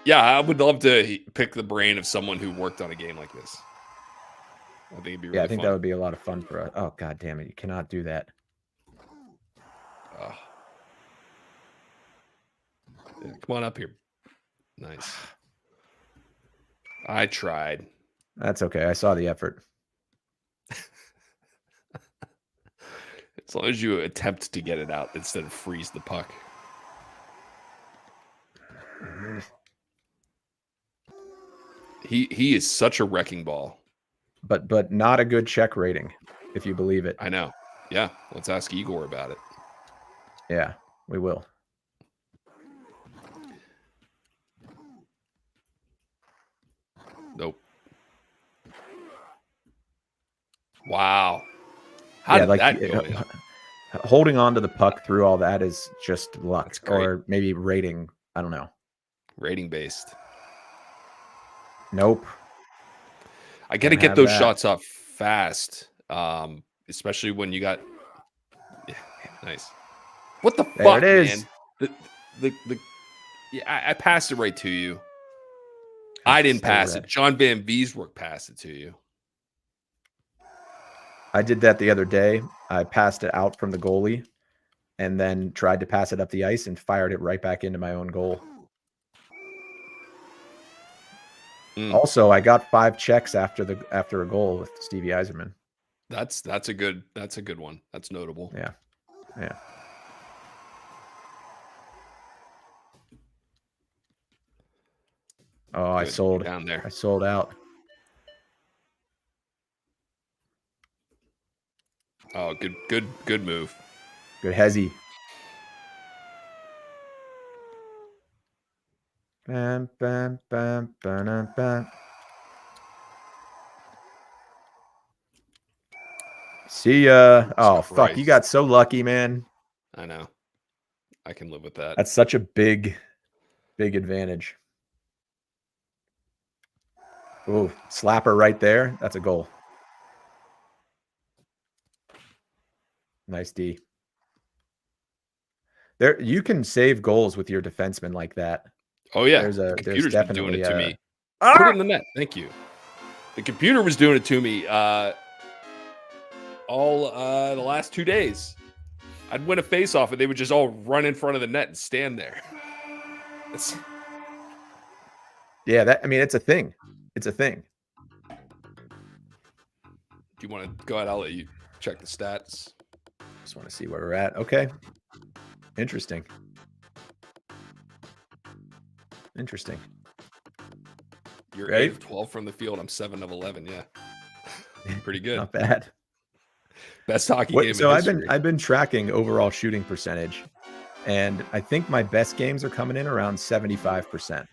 Yeah, I would love to pick the brain of someone who worked on a game like this. I think it'd be really fun. That would be a lot of fun for us. Oh, God damn it. You cannot do that. Yeah, come on up here. Nice. I tried. That's okay. I saw the effort. As long as you attempt to get it out instead of freeze the puck. He is such a wrecking ball. But not a good check rating, if you believe it. I know. Yeah, let's ask Igor about it. Yeah, we will. Nope. Wow. How did that go in? Holding on to the puck through all that is just luck, or maybe rating. I don't know. Rating based. Nope. I got to get those shots off fast, especially when you got. Yeah, nice. What the fuck, man? Yeah, I passed it right to you. I didn't pass it. John Van Viesbroek passed it to you. I did that the other day. I passed it out from the goalie and then tried to pass it up the ice and fired it right back into my own goal. Also, I got 5 checks after a goal with Stevie Yzerman. That's a good one. That's notable. Yeah. Yeah. Oh, good. I sold down there. I sold out. Oh, good move. Good hezzy. Bam, bam, bam, bam, bam. See ya. Oh, fuck. You got so lucky, man. I know. I can live with that. That's such a big advantage. Ooh, slapper right there. That's a goal. Nice D. There, you can save goals with your defenseman like that. Oh yeah, the computer's been doing it to me. Put it in the net. Thank you. The computer was doing it to me all the last 2 days. I'd win a face-off, and they would just all run in front of the net and stand there. Yeah, it's a thing. It's a thing. Do you want to go ahead? I'll let you check the stats. Just want to see where we're at. Okay. Interesting. You're 8 of 12 from the field. I'm 7 of 11. Yeah, pretty good. Not bad. Best hockey game. So I've been tracking overall shooting percentage, and I think my best games are coming in around 75%.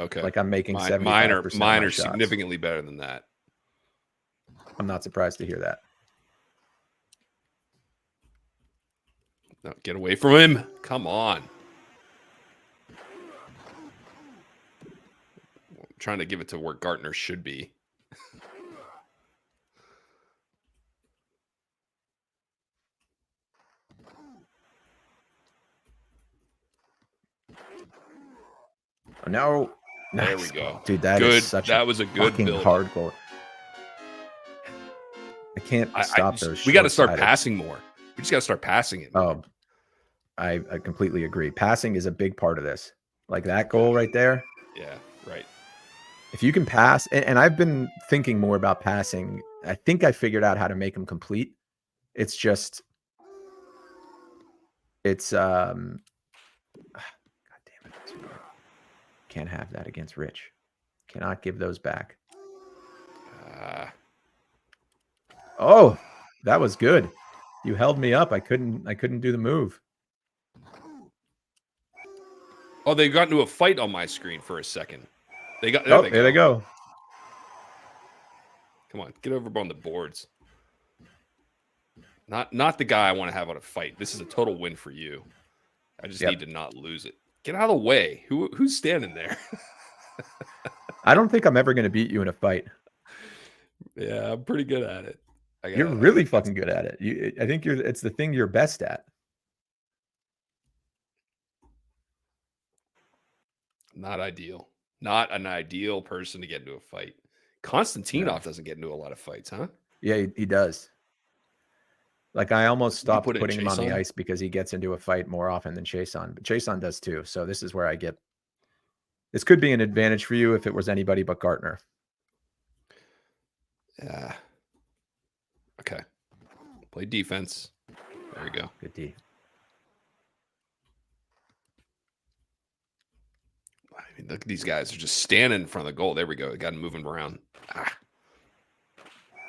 Okay. Like I'm making 75%. Mine are significantly better than that. I'm not surprised to hear that. No, get away from him. Come on. I'm trying to give it to where Gartner should be. Oh, no. There we go. Dude, that was a good fucking hard goal. I can't stop those. We got to start passing more. We just got to start passing it. Oh, I completely agree. Passing is a big part of this. Like that goal right there. Yeah, right. If you can pass, and I've been thinking more about passing. I think I figured out how to make them complete. It's just, God damn it. Can't have that against Rich. Cannot give those back. Oh, that was good. You held me up. I couldn't do the move. Oh, they got into a fight on my screen for a second. There they go. Come on, get over on the boards. Not the guy I want to have on a fight. This is a total win for you. I just need to not lose it. Get out of the way. Who's standing there? I don't think I'm ever going to beat you in a fight. Yeah, I'm pretty good at it. You're really fucking good at it. I think it's the thing you're best at. Not ideal. Not an ideal person to get into a fight. Konstantinov doesn't get into a lot of fights, huh? Yeah, he does. Like I almost stopped putting him on the ice because he gets into a fight more often than Chason. But Chason does too. So this is where I get. This could be an advantage for you if it was anybody but Gartner. Yeah. Okay. Play defense. There we go. Good D. Look at these guys are just standing in front of the goal. There we go. Got him moving around.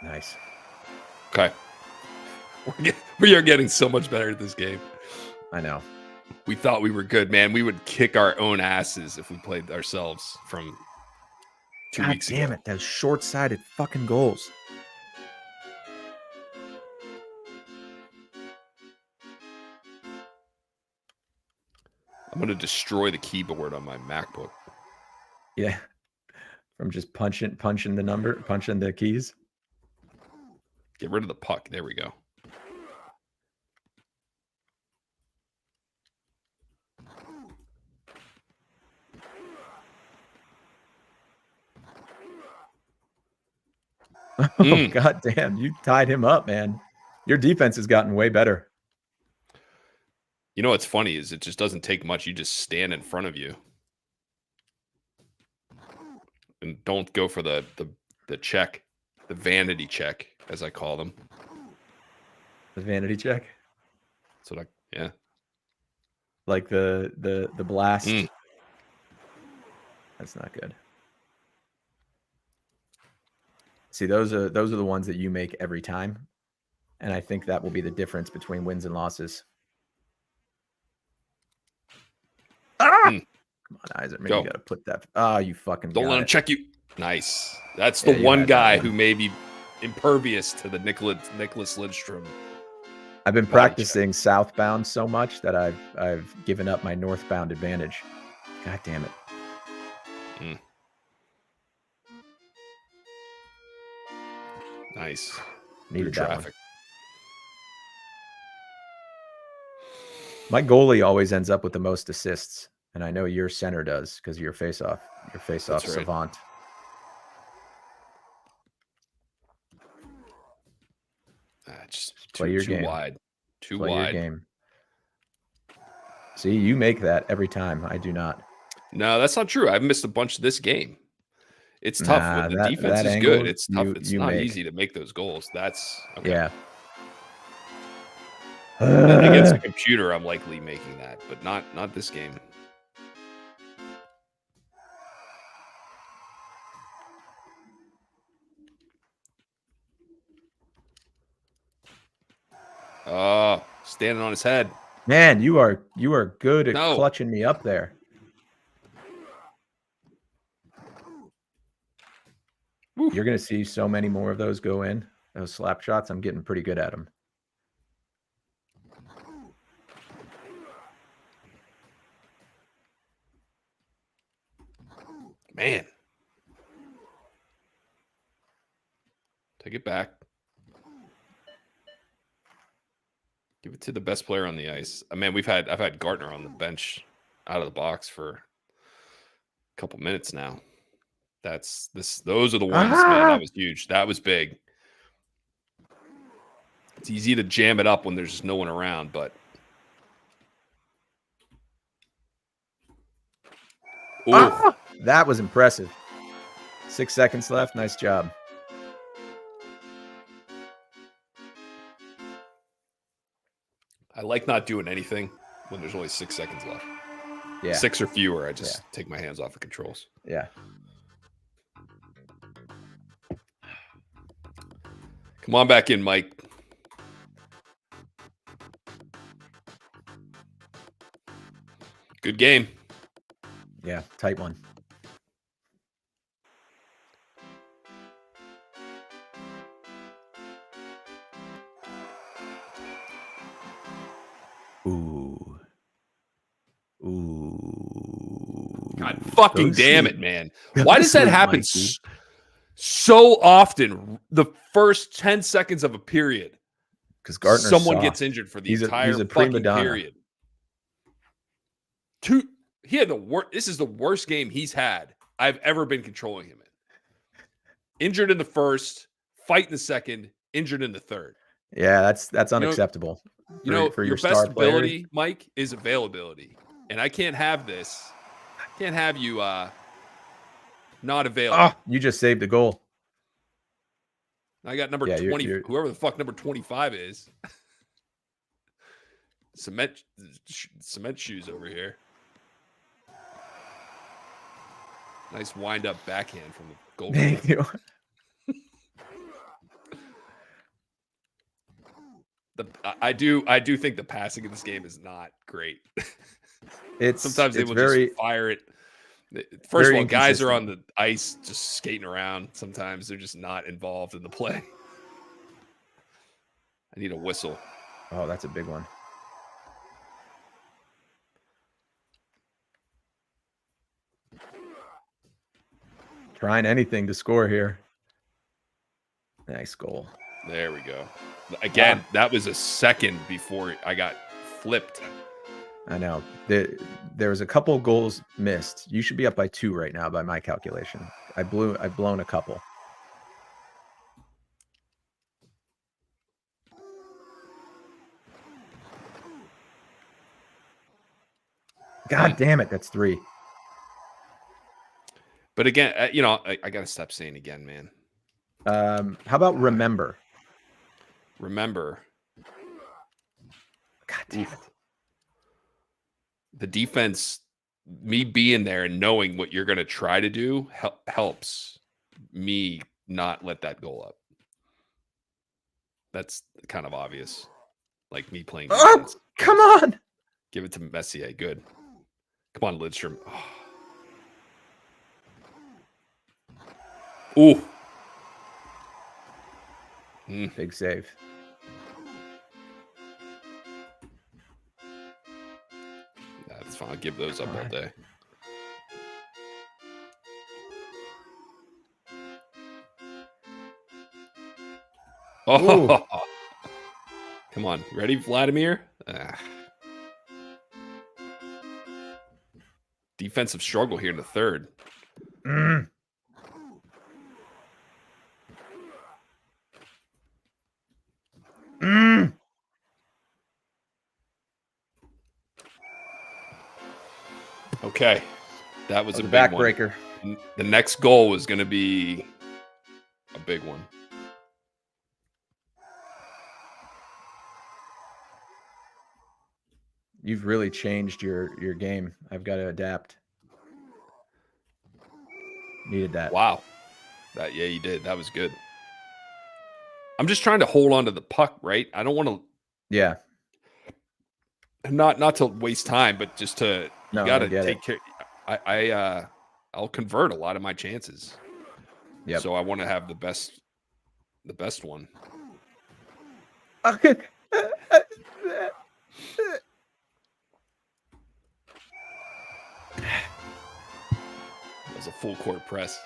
Nice. Okay. We are getting so much better at this game. I know. We thought we were good, man. We would kick our own asses if we played ourselves from 2 weeks ago. God damn it. Those short-sighted fucking goals. I'm going to destroy the keyboard on my MacBook. Yeah. From just punching the keys. Get rid of the puck. There we go. Oh, God damn. You tied him up, man. Your defense has gotten way better. You know what's funny is it just doesn't take much. You just stand in front of you. And don't go for the check, the vanity check, as I call them. The vanity check? That's what yeah. Like the blast. That's not good. See, those are the ones that you make every time. And I think that will be the difference between wins and losses. Come on, Isaac. Maybe you got to put that. You fucking don't let him check you. Nice. That's the one guy who may be impervious to the Nicholas Lidstrom. I've been practicing southbound so much that I've given up my northbound advantage. God damn it. Nice. Needed that traffic. One. My goalie always ends up with the most assists, and I know your center does because your face-off savant. Just play your game. Wide. Too play wide. Your game. See, you make that every time. I do not. No, that's not true. I've missed a bunch of this game. It's tough when the defense is good. It's tough. It's not easy to make those goals. That's okay. Yeah. Against the computer, I'm likely making that, but not this game. Standing on his head. Man, you are good at clutching me up there. Woo. You're going to see so many more of those go in. Those slap shots, I'm getting pretty good at them. Man. Take it back. Give it to the best player on the ice. Man, I've had Gartner on the bench out of the box for a couple minutes now. Those are the ones, man. That was huge. That was big. It's easy to jam it up when there's just no one around, but that was impressive. 6 seconds left. Nice job. I like not doing anything when there's only 6 seconds left. Yeah. 6 or fewer, I just take my hands off the controls. Yeah. Come on back in, Mike. Good game. Yeah, tight one. Ooh. God fucking damn it, man. Why does that happen so often? The first 10 seconds of a period. Because Gartner's someone gets injured for the entire fucking period. He had the worst. This is the worst game he's had I've ever been controlling him in. Injured in the first, fight in the second, injured in the third. Yeah, that's unacceptable. For your best ability, Mike, is availability. And I can't have this. I can't have you not available. You just saved the goal. I got number 20, whoever the fuck number 25 is. Cement shoes over here. Nice wind-up backhand from the goal. Thank you. I do think the passing in this game is not great. Sometimes they It's will very just fire it. First of very all, guys are on inconsistent. the ice just skating around. Sometimes they're just not involved in the play. I need a whistle. Oh, that's a big one. Trying anything to score here. Nice goal. There we go. Again, that was a second before I got flipped. I know. There was a couple goals missed. You should be up by 2 right now by my calculation. I've blown a couple. God damn it, that's 3. But again, I got to stop saying again, man. How about remember? Remember. God damn it. The defense, me being there and knowing what you're going to try to do helps me not let that goal up. That's kind of obvious. Like me playing defense. Oh, come on. Give it to Messier. Good. Come on, Lidstrom. Oh. Ooh. Big save. That's fine. I'll give those up all day. Oh. Come on. Ready, Vladimir? Defensive struggle here in the third. Okay. That was a big backbreaker. One. The next goal was going to be a big one. You've really changed your game. I've got to adapt. Needed that. Wow. Yeah, you did. That was good. I'm just trying to hold on to the puck, right? I don't want to. Yeah. Not to waste time, but just to you got to take care. I'll convert a lot of my chances. Yeah. So I want to have the best one. Okay. That was a full court press.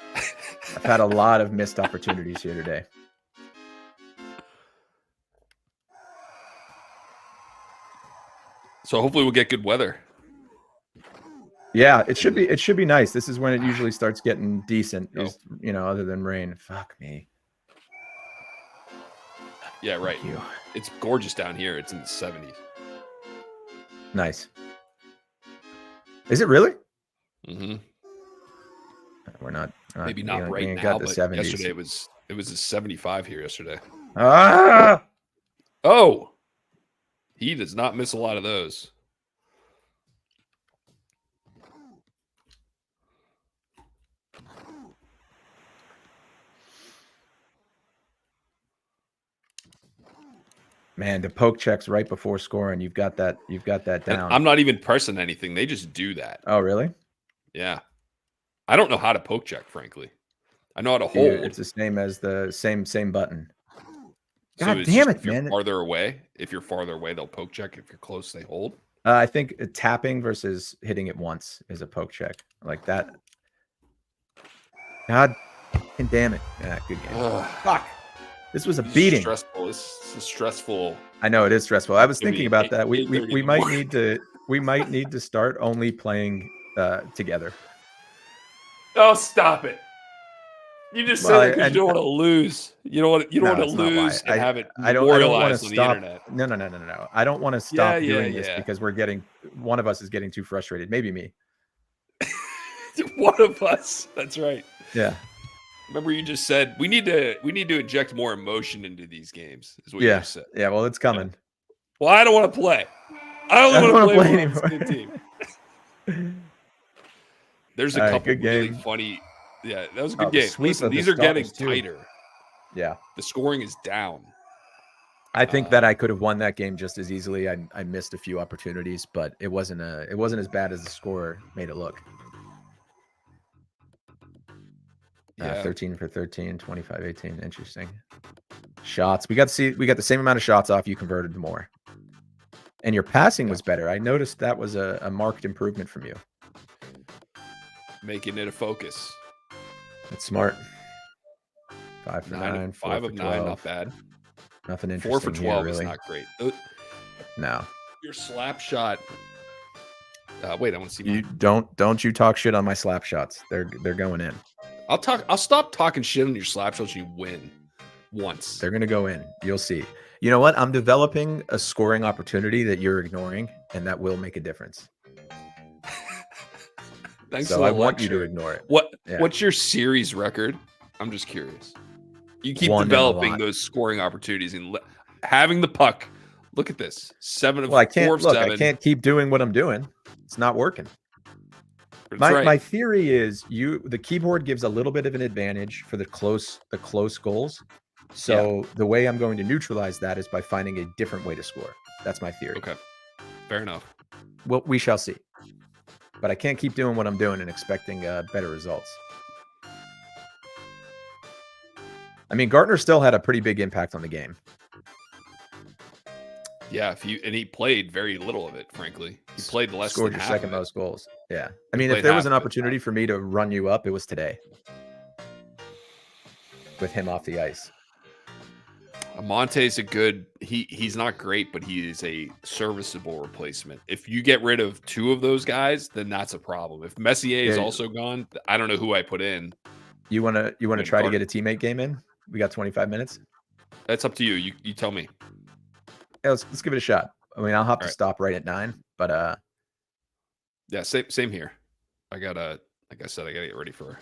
I've had a lot of missed opportunities here today. So hopefully we'll get good weather. Yeah, it should be nice. This is when it usually starts getting decent, other than rain. Fuck me. Yeah, right. It's gorgeous down here. It's in the 70s. Nice. Is it really? Mm-hmm. We're not maybe not right now, got the but 70s. Yesterday it was a 75 here yesterday. Oh, he does not miss a lot of those. Man, the poke checks right before scoring. You've got that down. And I'm not even pressing anything. They just do that. Oh, really? Yeah. I don't know how to poke check, frankly. I know how to hold. It's the same as the same button. God damn it, if you're man. If you're farther away, they'll poke check. If you're close, they hold. I think tapping versus hitting it once is a poke check. Like that. God damn it. Yeah, good game. Fuck. This was a beating. Stressful. This is stressful. I know it is stressful. I was thinking about that. We might need to start only playing together. Oh, stop it. You just said that because you don't want to lose. You don't want to lose and have it memorialized on the internet. No. I don't want to stop doing this because one of us is getting too frustrated. Maybe me. One of us. That's right. Yeah. Remember, you just said we need to inject more emotion into these games. Is what you just said. Yeah. Well, it's coming. Well, I don't want to play. I only want to play on the same team. There's a All right, couple good really game. funny. Yeah, that was a Oh, good the game. sweep Listen, of the these are getting Stars, too. tighter. Yeah. The scoring is down. I think that I could have won that game just as easily. I missed a few opportunities, but it wasn't as bad as the score made it look. Yeah. 13 for 13, 25-18. Interesting. Shots. We got the same amount of shots off. You converted more. And your passing was better. I noticed that was a marked improvement from you. Making it a focus. That's smart. 5 for 9, 4 5 for of 12. 9, not bad. Nothing 4 for interesting 12 here, is really. not great. No. Your slap shot. Wait, I want to see. You don't you talk shit on my slap shots. They're going in. I'll stop talking shit on your slap shots. You win once. They're gonna go in. You'll see. You know what? I'm developing a scoring opportunity that you're ignoring, and that will make a difference. Thanks. So I want you to ignore it. What's your series record? I'm just curious. You keep 1 developing those scoring opportunities and having the puck. Look at this. 7 of 4 of 7. I can't keep doing what I'm doing. It's not working. Right. My theory is the keyboard gives a little bit of an advantage for the close goals. So the way I'm going to neutralize that is by finding a different way to score. That's my theory. Okay. Fair enough. Well, we shall see. But I can't keep doing what I'm doing and expecting better results. I mean, Gartner still had a pretty big impact on the game. Yeah, and he played very little of it, frankly. He played less Scored than your half second most goals. Yeah. I He mean, if played there was half an of it. opportunity for me to run you up, it was today. With him off the ice. Monte's a good he's not great, but he is a serviceable replacement. If you get rid of 2 of those guys, then that's a problem. If Messier is also gone, I don't know who I put in. You wanna try to get a teammate game in? We got 25 minutes. That's up to you. You tell me. Yeah, let's give it a shot. I mean, I'll have to stop right at 9, but yeah, same here. Like I said, I gotta get ready for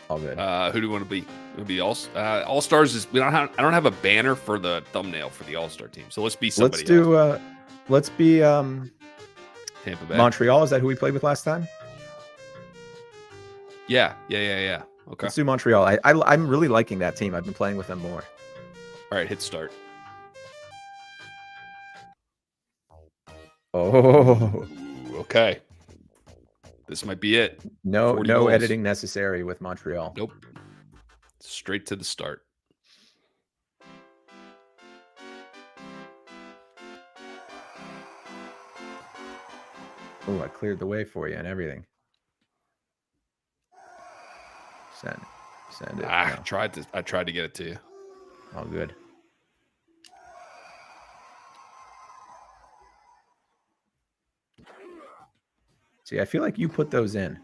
all good. Who do you want to be? It would be All Stars is I don't have a banner for the thumbnail for the All Star team. So let's be somebody else. Let's be Tampa Bay. Montreal. Is that who we played with last time? Yeah. Okay. Let's do Montreal. I'm really liking that team. I've been playing with them more. All right, hit start. Oh. Okay. This might be it. No editing necessary with Montreal. Nope. Straight to the start. Oh, I cleared the way for you and everything. Send it. I tried to get it to you. All good. See, I feel like you put those in.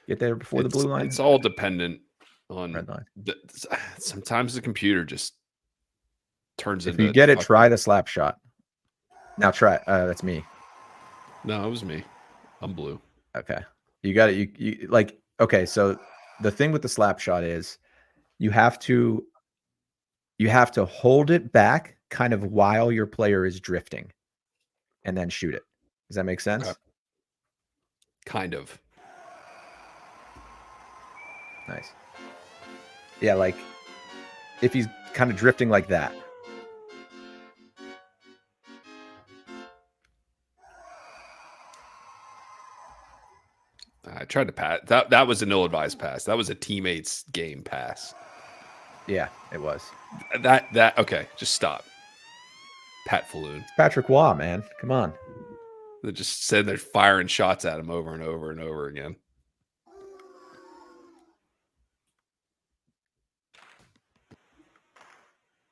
Get there before the blue line. It's all dependent on red line. Sometimes the computer just turns into. If you get it, try the slap shot. Now try. That's me. No, it was me. I'm blue. Okay. You got it. You like. Okay. So the thing with the slap shot is you have to hold it back kind of while your player is drifting and then shoot it. Does that make sense? Okay. Kind of. Nice. Yeah, like if he's kind of drifting like that. I tried to pass. That was an ill-advised pass. That was a teammate's game pass. Yeah, it was. Okay, just stop. Pat Falloon. Patrick Waugh, man. Come on. They just said they're firing shots at him over and over and over again.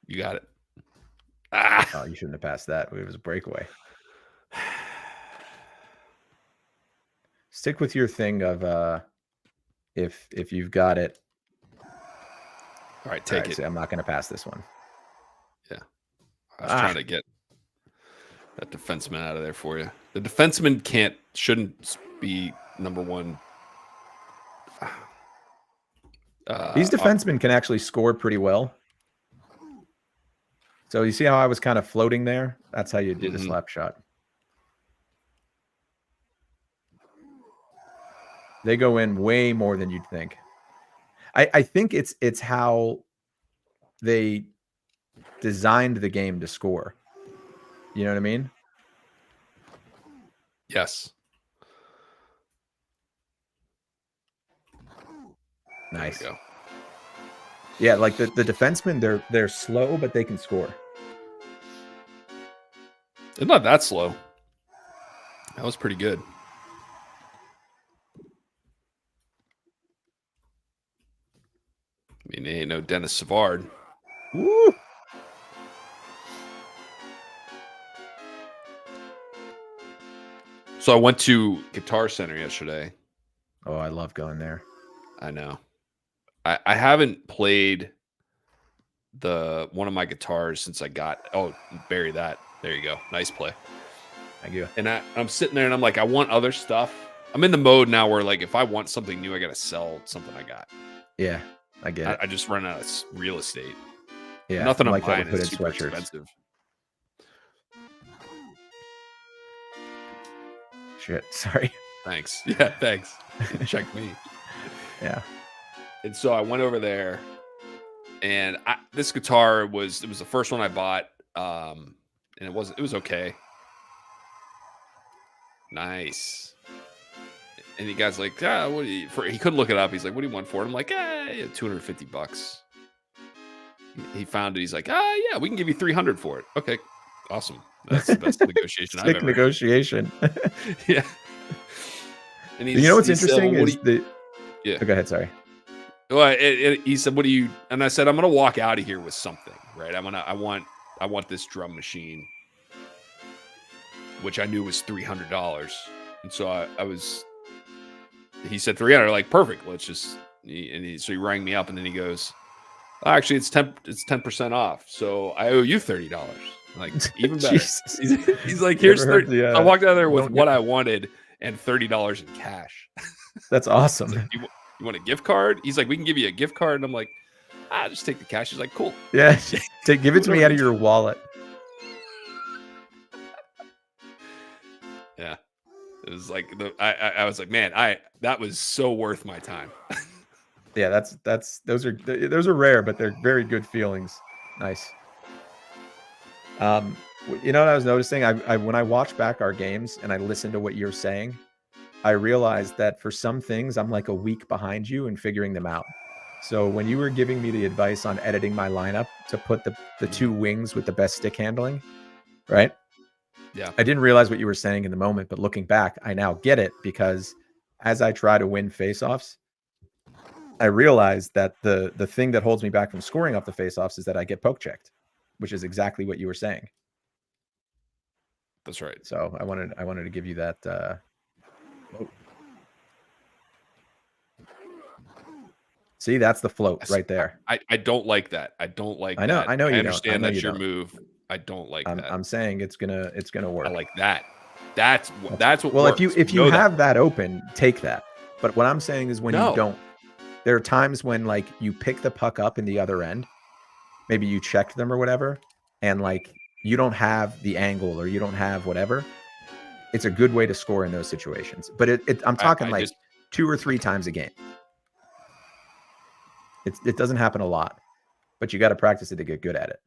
You got it. Oh, you shouldn't have passed that. It was a breakaway. Stick with your thing of if you've got it. All right, take it. So I'm not going to pass this one. Yeah. I was trying to get that defenseman out of there for you. The defenseman shouldn't be number one. These defensemen can actually score pretty well. So you see how I was kind of floating there? That's how you do the slap shot. They go in way more than you'd think. I think it's how they designed the game to score. You know what I mean? Yes. Nice. There we go. Yeah, like the defensemen, they're slow, but they can score. It's not that slow. That was pretty good. I mean, he ain't no Dennis Savard. Woo! So I went to Guitar Center yesterday. Oh, I love going there. I know. I haven't played one of my guitars since I got. Oh, bury that. There you go. Nice play. Thank you. And I'm sitting there and I'm like, I want other stuff. I'm in the mode now where like if I want something new, I gotta sell something I got. Yeah, I get it. I just run out of real estate. Yeah, nothing I'm like buying that is super sweatshirts. expensive. Shit, sorry. Thanks. Yeah, thanks. Check me. Yeah. And so I went over there, and this guitar was the first one I bought, and it was okay. Nice. And the guy's like, what do you, he couldn't look it up. He's like, what do you want for it? I'm like, yeah, $250. He found it. He's like, yeah, we can give you 300 for it. Okay, awesome. That's the best negotiation I've ever negotiation. Yeah. And you know what's interesting said, well, is the. Yeah. Oh, go ahead. Sorry. Well, he said, "What do you?" And I said, "I'm going to walk out of here with something, right? I want this drum machine, which I knew was $300." And so I was. He said 300. Like, perfect. Let's just. So he rang me up, and then he goes, "Actually, it's 10% off. So I owe you $30." Like, even better. He's like, "Here's 30." I walked out of there with what I wanted and $30 in cash. That's awesome. Like, you want a gift card? He's like, we can give you a gift card. And I'm like, just take the cash. He's like, cool. Yeah, give it to me out of your wallet. Yeah, it was like I was like, man, that was so worth my time. Yeah, those are rare, but they're very good feelings. Nice. You know what I was noticing? I when I watch back our games and I listen to what you're saying, I realized that for some things, I'm like a week behind you in figuring them out. So when you were giving me the advice on editing my lineup to put the two wings with the best stick handling, right? Yeah. I didn't realize what you were saying in the moment, but looking back, I now get it because as I try to win faceoffs, I realize that the thing that holds me back from scoring off the faceoffs is that I get poke checked, which is exactly what you were saying. That's right. So I wanted to give you that. See, that's the float right there. I don't like that. I don't like that. I know you I understand don't. that's your move. I don't like that. I'm saying it's gonna work. I like that. That's what well, works. if you have that open, take that. But what I'm saying is when you don't, there are times when like you pick the puck up in the other end, maybe you checked them or whatever, and like you don't have the angle or you don't have whatever. It's a good way to score in those situations. But I'm talking like 2 or 3 times a game. It doesn't happen a lot, but you got to practice it to get good at it.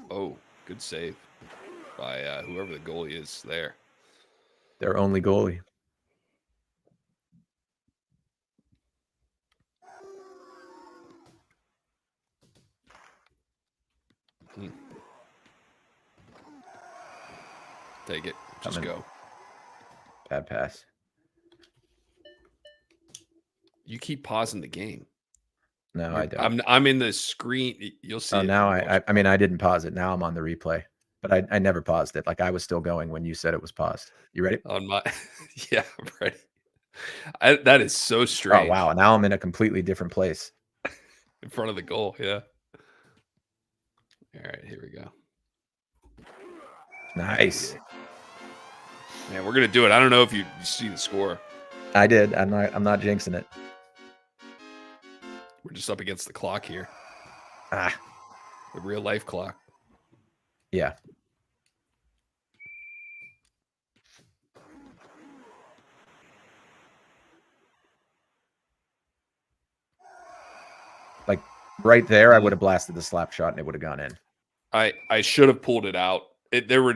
Oh, good save by whoever the goalie is there. Their only goalie. Take it. Just go. Bad pass. You keep pausing the game. No, I don't. I'm in the screen. You'll see. Oh, now I mean, I didn't pause it. Now I'm on the replay, but I never paused it. Like I was still going when you said it was paused. You ready? On my, yeah, I'm ready. That is so strange. Oh, wow. Now I'm in a completely different place. In front of the goal. Yeah. All right, here we go. Nice. Man, we're going to do it. I don't know if you see the score. I did. I'm not jinxing it. We're just up against the clock here. The real life clock. Yeah. Like right there, I would have blasted the slap shot and it would have gone in. I should have pulled it out. There were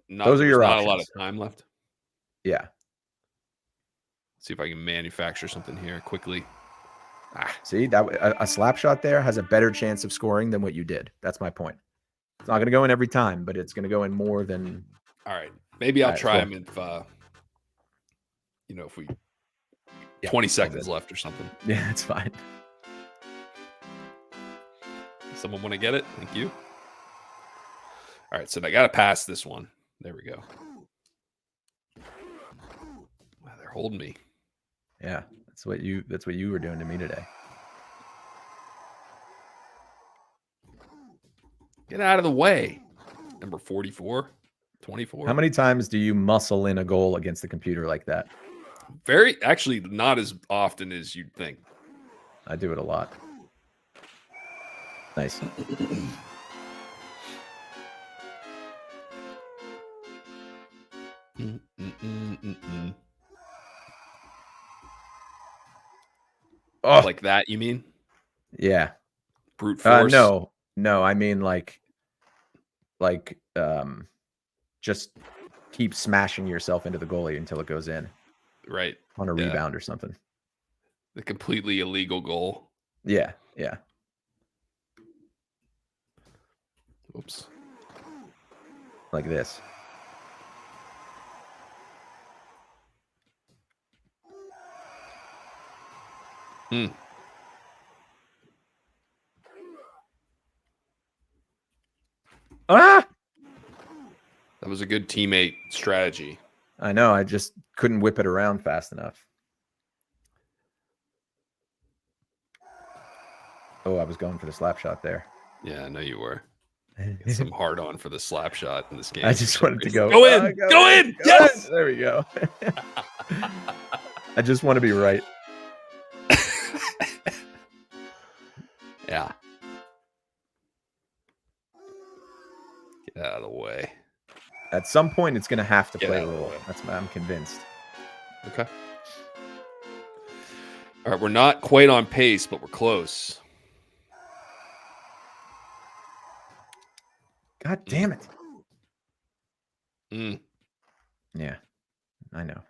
not Those are there was your not a lot of options. time left. Yeah. See if I can manufacture something here quickly. See, that a slap shot there has a better chance of scoring than what you did. That's my point. It's not going to go in every time, but it's going to go in more than. All right, maybe I'll try well, them if if we 20 all seconds good. left or something. Yeah, it's fine. Someone want to get it? Thank you. All right, so I got to pass this one. There we go. Wow, they're holding me. Yeah, that's what you were doing to me today. Get out of the way. Number 44, 24. How many times do you muscle in a goal against the computer like that? Actually, not as often as you'd think. I do it a lot. Nice. Oh, like that, you mean? Yeah. Brute force? No, I mean like, just keep smashing yourself into the goalie until it goes in. Right. On a rebound or something. The completely illegal goal. Yeah, yeah. Oops. Like this. Ah! That was a good teammate strategy. I know. I just couldn't whip it around fast enough. Oh, I was going for the slap shot there. Yeah, I know you were. Get some hard on for the slap shot in this game. I just wanted to go. Go in! Go in! Yes! There we go. I just want to be right. Yeah. Get out of the way. At some point, it's going to have to play a role. I'm convinced. Okay. All right, we're not quite on pace, but we're close. God damn it. Mm. Yeah, I know.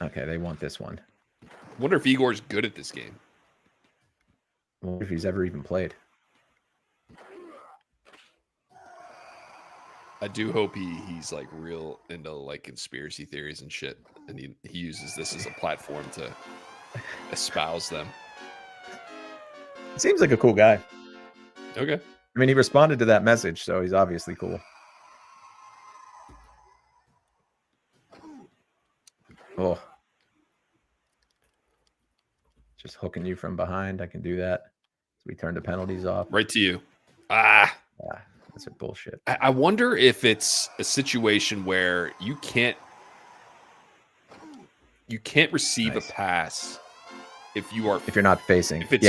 Okay, they want this one. I wonder if Igor's good at this game. I wonder if he's ever even played. I do hope he's like real into like conspiracy theories and shit, and he uses this as a platform to espouse them. Seems like a cool guy. Okay. I mean, he responded to that message, so he's obviously cool. Oh. Just hooking you from behind. I can do that. So we turn the penalties off. Right to you. Ah. Yeah, that's a bullshit. I wonder if it's a situation where you can't receive a pass if you're not facing. If it's,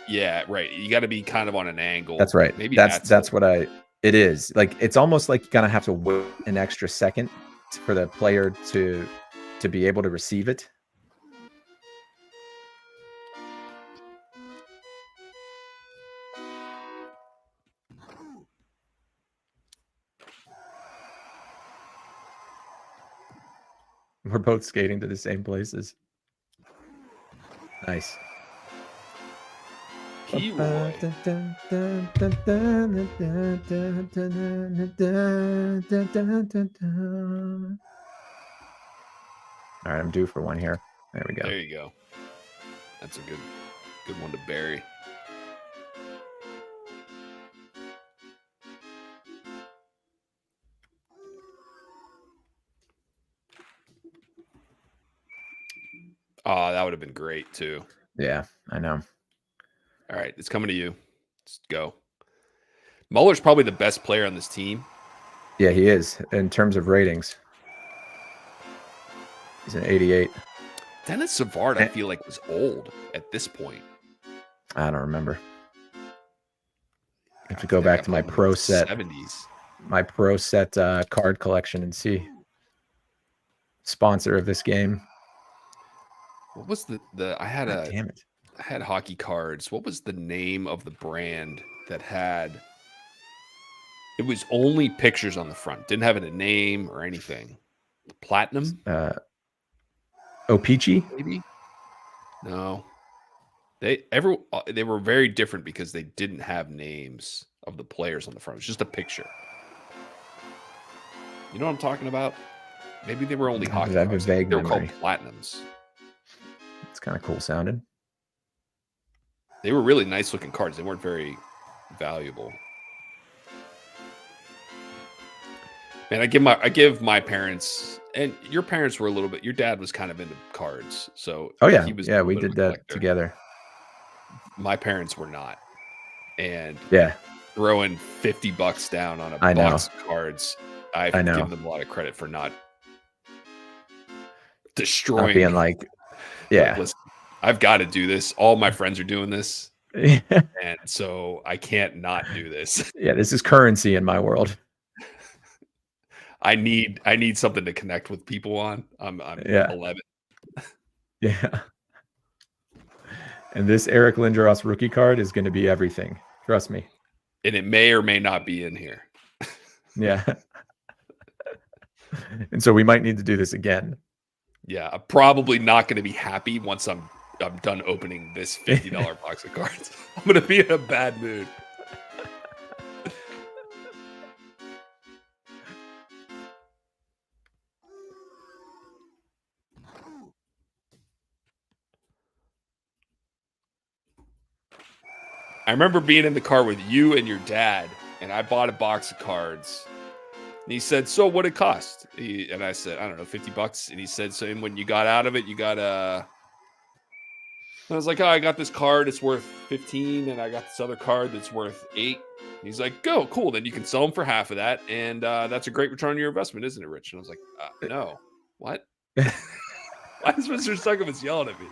yeah, right. You got to be kind of on an angle. That's right. Maybe that's what it is. Like, it's almost like you kind of have to wait an extra second for the player to be able to receive it. We're both skating to the same places. Nice. All right, I'm due for one here. There we go. There you go. That's a good one to bury. Oh, that would have been great too. Yeah, I know. All right, it's coming to you. Let's go. Muller's probably the best player on this team. Yeah, he is in terms of ratings. He's an 88. Dennis Savard, I feel like, was old at this point. I don't remember. I have to go back to my pro set. 70s. My pro set card collection and see. Sponsor of this game. What was the I God damn it. had hockey cards. What was the name of the brand that had it was only pictures on the front. Didn't have a name or anything. Platinum, Peachy? maybe? No. They were very different because they didn't have names of the players on the front. It was just a picture. You know what I'm talking about? Maybe they were only I hockey have a cards. I think vague they were called memory. platinums. It's kind of cool sounding. They were really nice looking cards. They weren't very valuable. Man, I give my parents, and your parents were a little bit. Your dad was kind of into cards, so Oh yeah, he was a yeah, little we bit of did a that collector. together. My parents were not, and Yeah, throwing $50 down on a I know. box of cards, I I've know. given them a lot of credit for not Not destroying being me. like, Like, yeah. listen, I've got to do this. All my friends are doing this, Yeah, and so I can't not do this. this is currency in my world. I need something to connect with people on. I'm Yeah, 11. yeah. And this Eric Lindros rookie card is going to be everything. Trust me. And it may or may not be in here. Yeah. And so we might need to do this again. Yeah, I'm probably not going to be happy once I'm done opening this $50 box of cards. I'm going to be in a bad mood. I remember being in the car with you and your dad, and I bought a box of cards. And he said, "So what it cost?" And I said, "I don't know, $50." And he said, "So and when you got out of it, you got a." I was like, "Oh, I got this card. It's worth 15, and I got this other card that's worth 8." And he's like, "Go, cool. Then you can sell them for half of that, and that's a great return on your investment, isn't it, Rich?" And I was like, "No, what? Why is Mr. Suckovitz yelling at me?"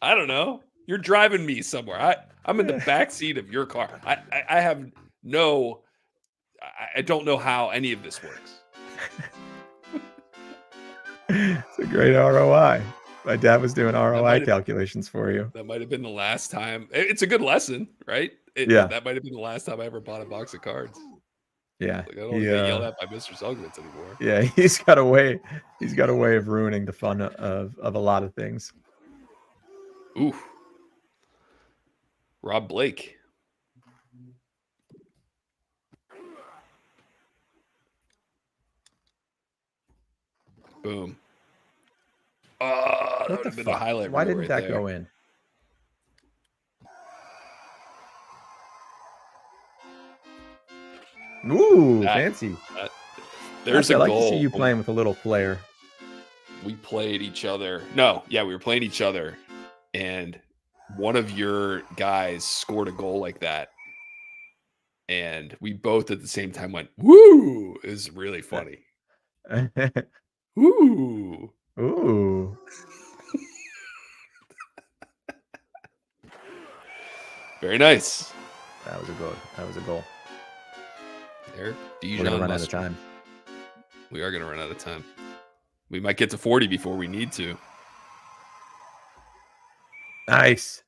I don't know. You're driving me somewhere. I'm in the back seat of your car. I have no. I don't know how any of this works. It's a great ROI. My dad was doing ROI might have- calculations for you. That might have been the last time. It's a good lesson, right? Yeah. That might have been the last time I ever bought a box of cards. Yeah. Like, I don't want to get yelled at by Mr. Suckovitz anymore. Yeah, he's got a way of ruining the fun of a lot of things. Ooh. Rob Blake. Boom. That would have been the highlight Why reel didn't right that there. go in? Ooh, fancy. There's a I like goal. to see you playing with a little flair. We played each other. No, yeah, we were playing each other, and one of your guys scored a goal like that, and we both at the same time went, "Woo!" It was really funny. Ooh. Ooh. Very nice. That was a goal. That was a goal. There, We're gonna run out of time. We are gonna run out of time. We might get to 40 before we need to. Nice.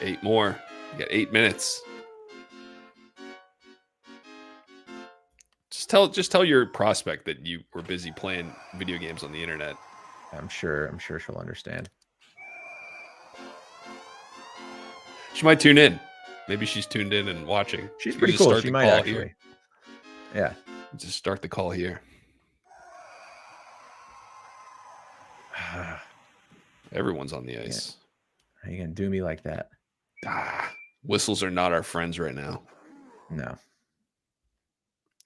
8 more. You got 8 minutes. Just tell your prospect that you were busy playing video games on the internet. I'm sure she'll understand. She might tune in. Maybe she's tuned in and watching. She's pretty cool. She might actually. Here. Yeah. Just start the call here. Everyone's on the ice. How are you gonna do me like that? Whistles are not our friends right now. No.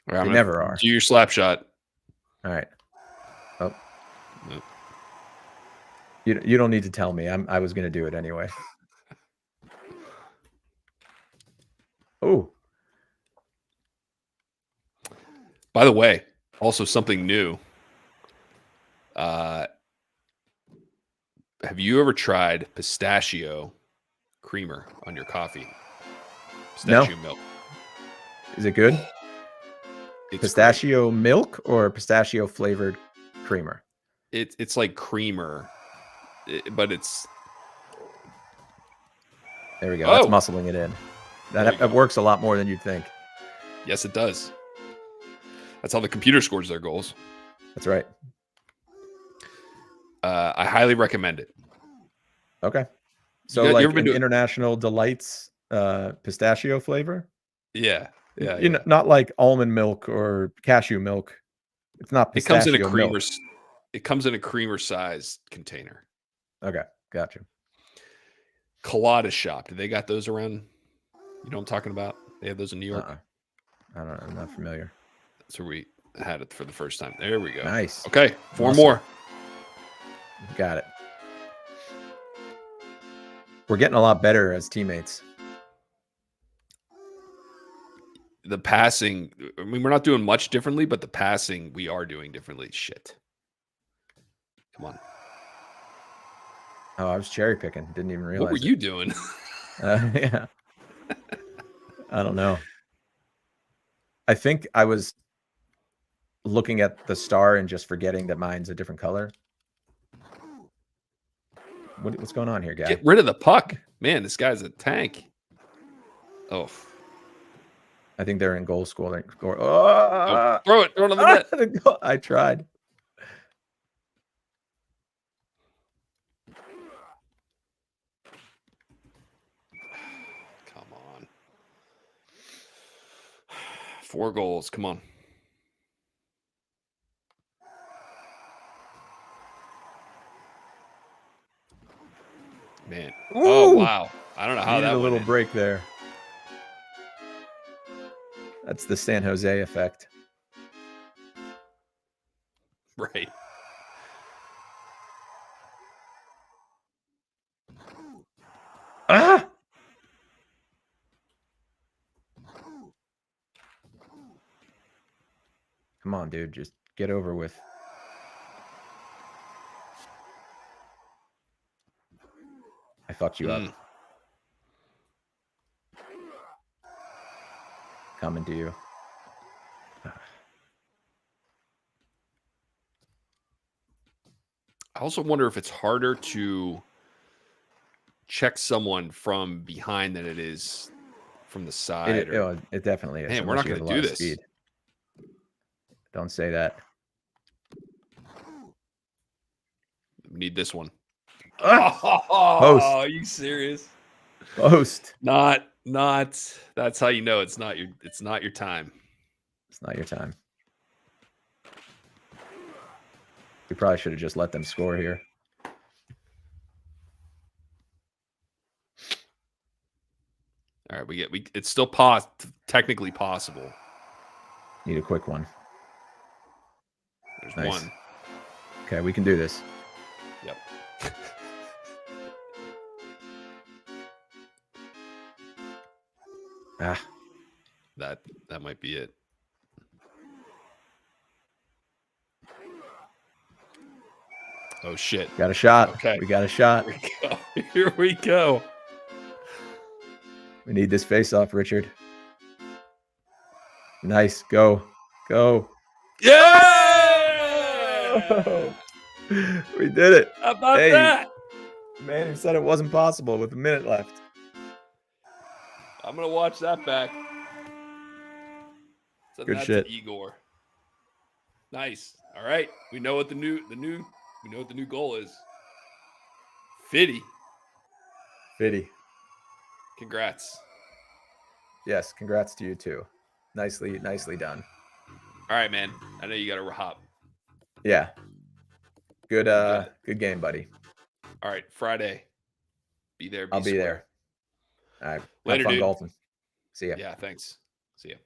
Right, they never are. Do your slap shot. All right. Oh. No. You don't need to tell me. I was gonna do it anyway. Oh. By the way, also something new. Have you ever tried pistachio creamer on your coffee? Pistachio milk. Is it good? It's pistachio milk or pistachio flavored creamer? great. It's like creamer, but it's There we go. That's oh muscling it in. There you That go. works a lot more than you'd think. Yes, it does. That's how the computer scores their goals. That's right. I highly recommend it. Okay. So You like ever been an to? International Delights pistachio flavor? Yeah, yeah, You yeah. know, not like almond milk or cashew milk. It's not It comes in a pistachio creamer. milk. It comes in a creamer sized container. Okay, gotcha. Colada Shop. Do they got those around? You know what I'm talking about? They have those in New York. I don't know. I'm not familiar. That's where we had it for the first time. There we go. Nice. Okay, 4 Awesome. more. Got it. We're getting a lot better as teammates. The passing, I mean, we're not doing much differently, but the passing we are doing differently. Shit. Come on. Oh, I was cherry picking. Didn't even realize. What were you doing? Yeah. I don't know. I think I was looking at the star and just forgetting that mine's a different color. What's going on here, guy? Get rid of the puck. Man, this guy's a tank. Oh. I think they're in goal scoring. Oh, throw it on the net. I tried. Come on. 4 goals. Come on. Man. Ooh! Oh, wow. I don't know how Needed that a little went in. break there. That's the San Jose effect. Right. Ah! Come on, dude. Just get over with. I fucked you up. Coming to you. I also wonder if it's harder to check someone from behind than it is from the side. It definitely is. Man, we're not going to do this. Speed. Don't say that. We need this one. Oh, Post. Are you serious? Post. Not. That's how you know it's not your time. It's not your time. We probably should have just let them score here. All right, it's still technically possible. Need a quick one. There's nice. one. Okay, we can do this. Yep. That might be it. Oh shit. Got a shot. Okay. We got a shot. Here we go. We need this face-off, Richard. Nice. Go. Go. Yeah! We did it. How about that? Man who said it wasn't possible with a minute left. I'm going to watch that back. Good shit. Igor. Nice. All right. We know what the new goal is. Fitty. Congrats. Yes, congrats to you too. Nicely done. All right, man. I know you got to hop. Yeah. Good game, buddy. All right, Friday. Be there. I'll be there. All right. Later, Have fun dude. golfing. See ya. Yeah, thanks. See ya.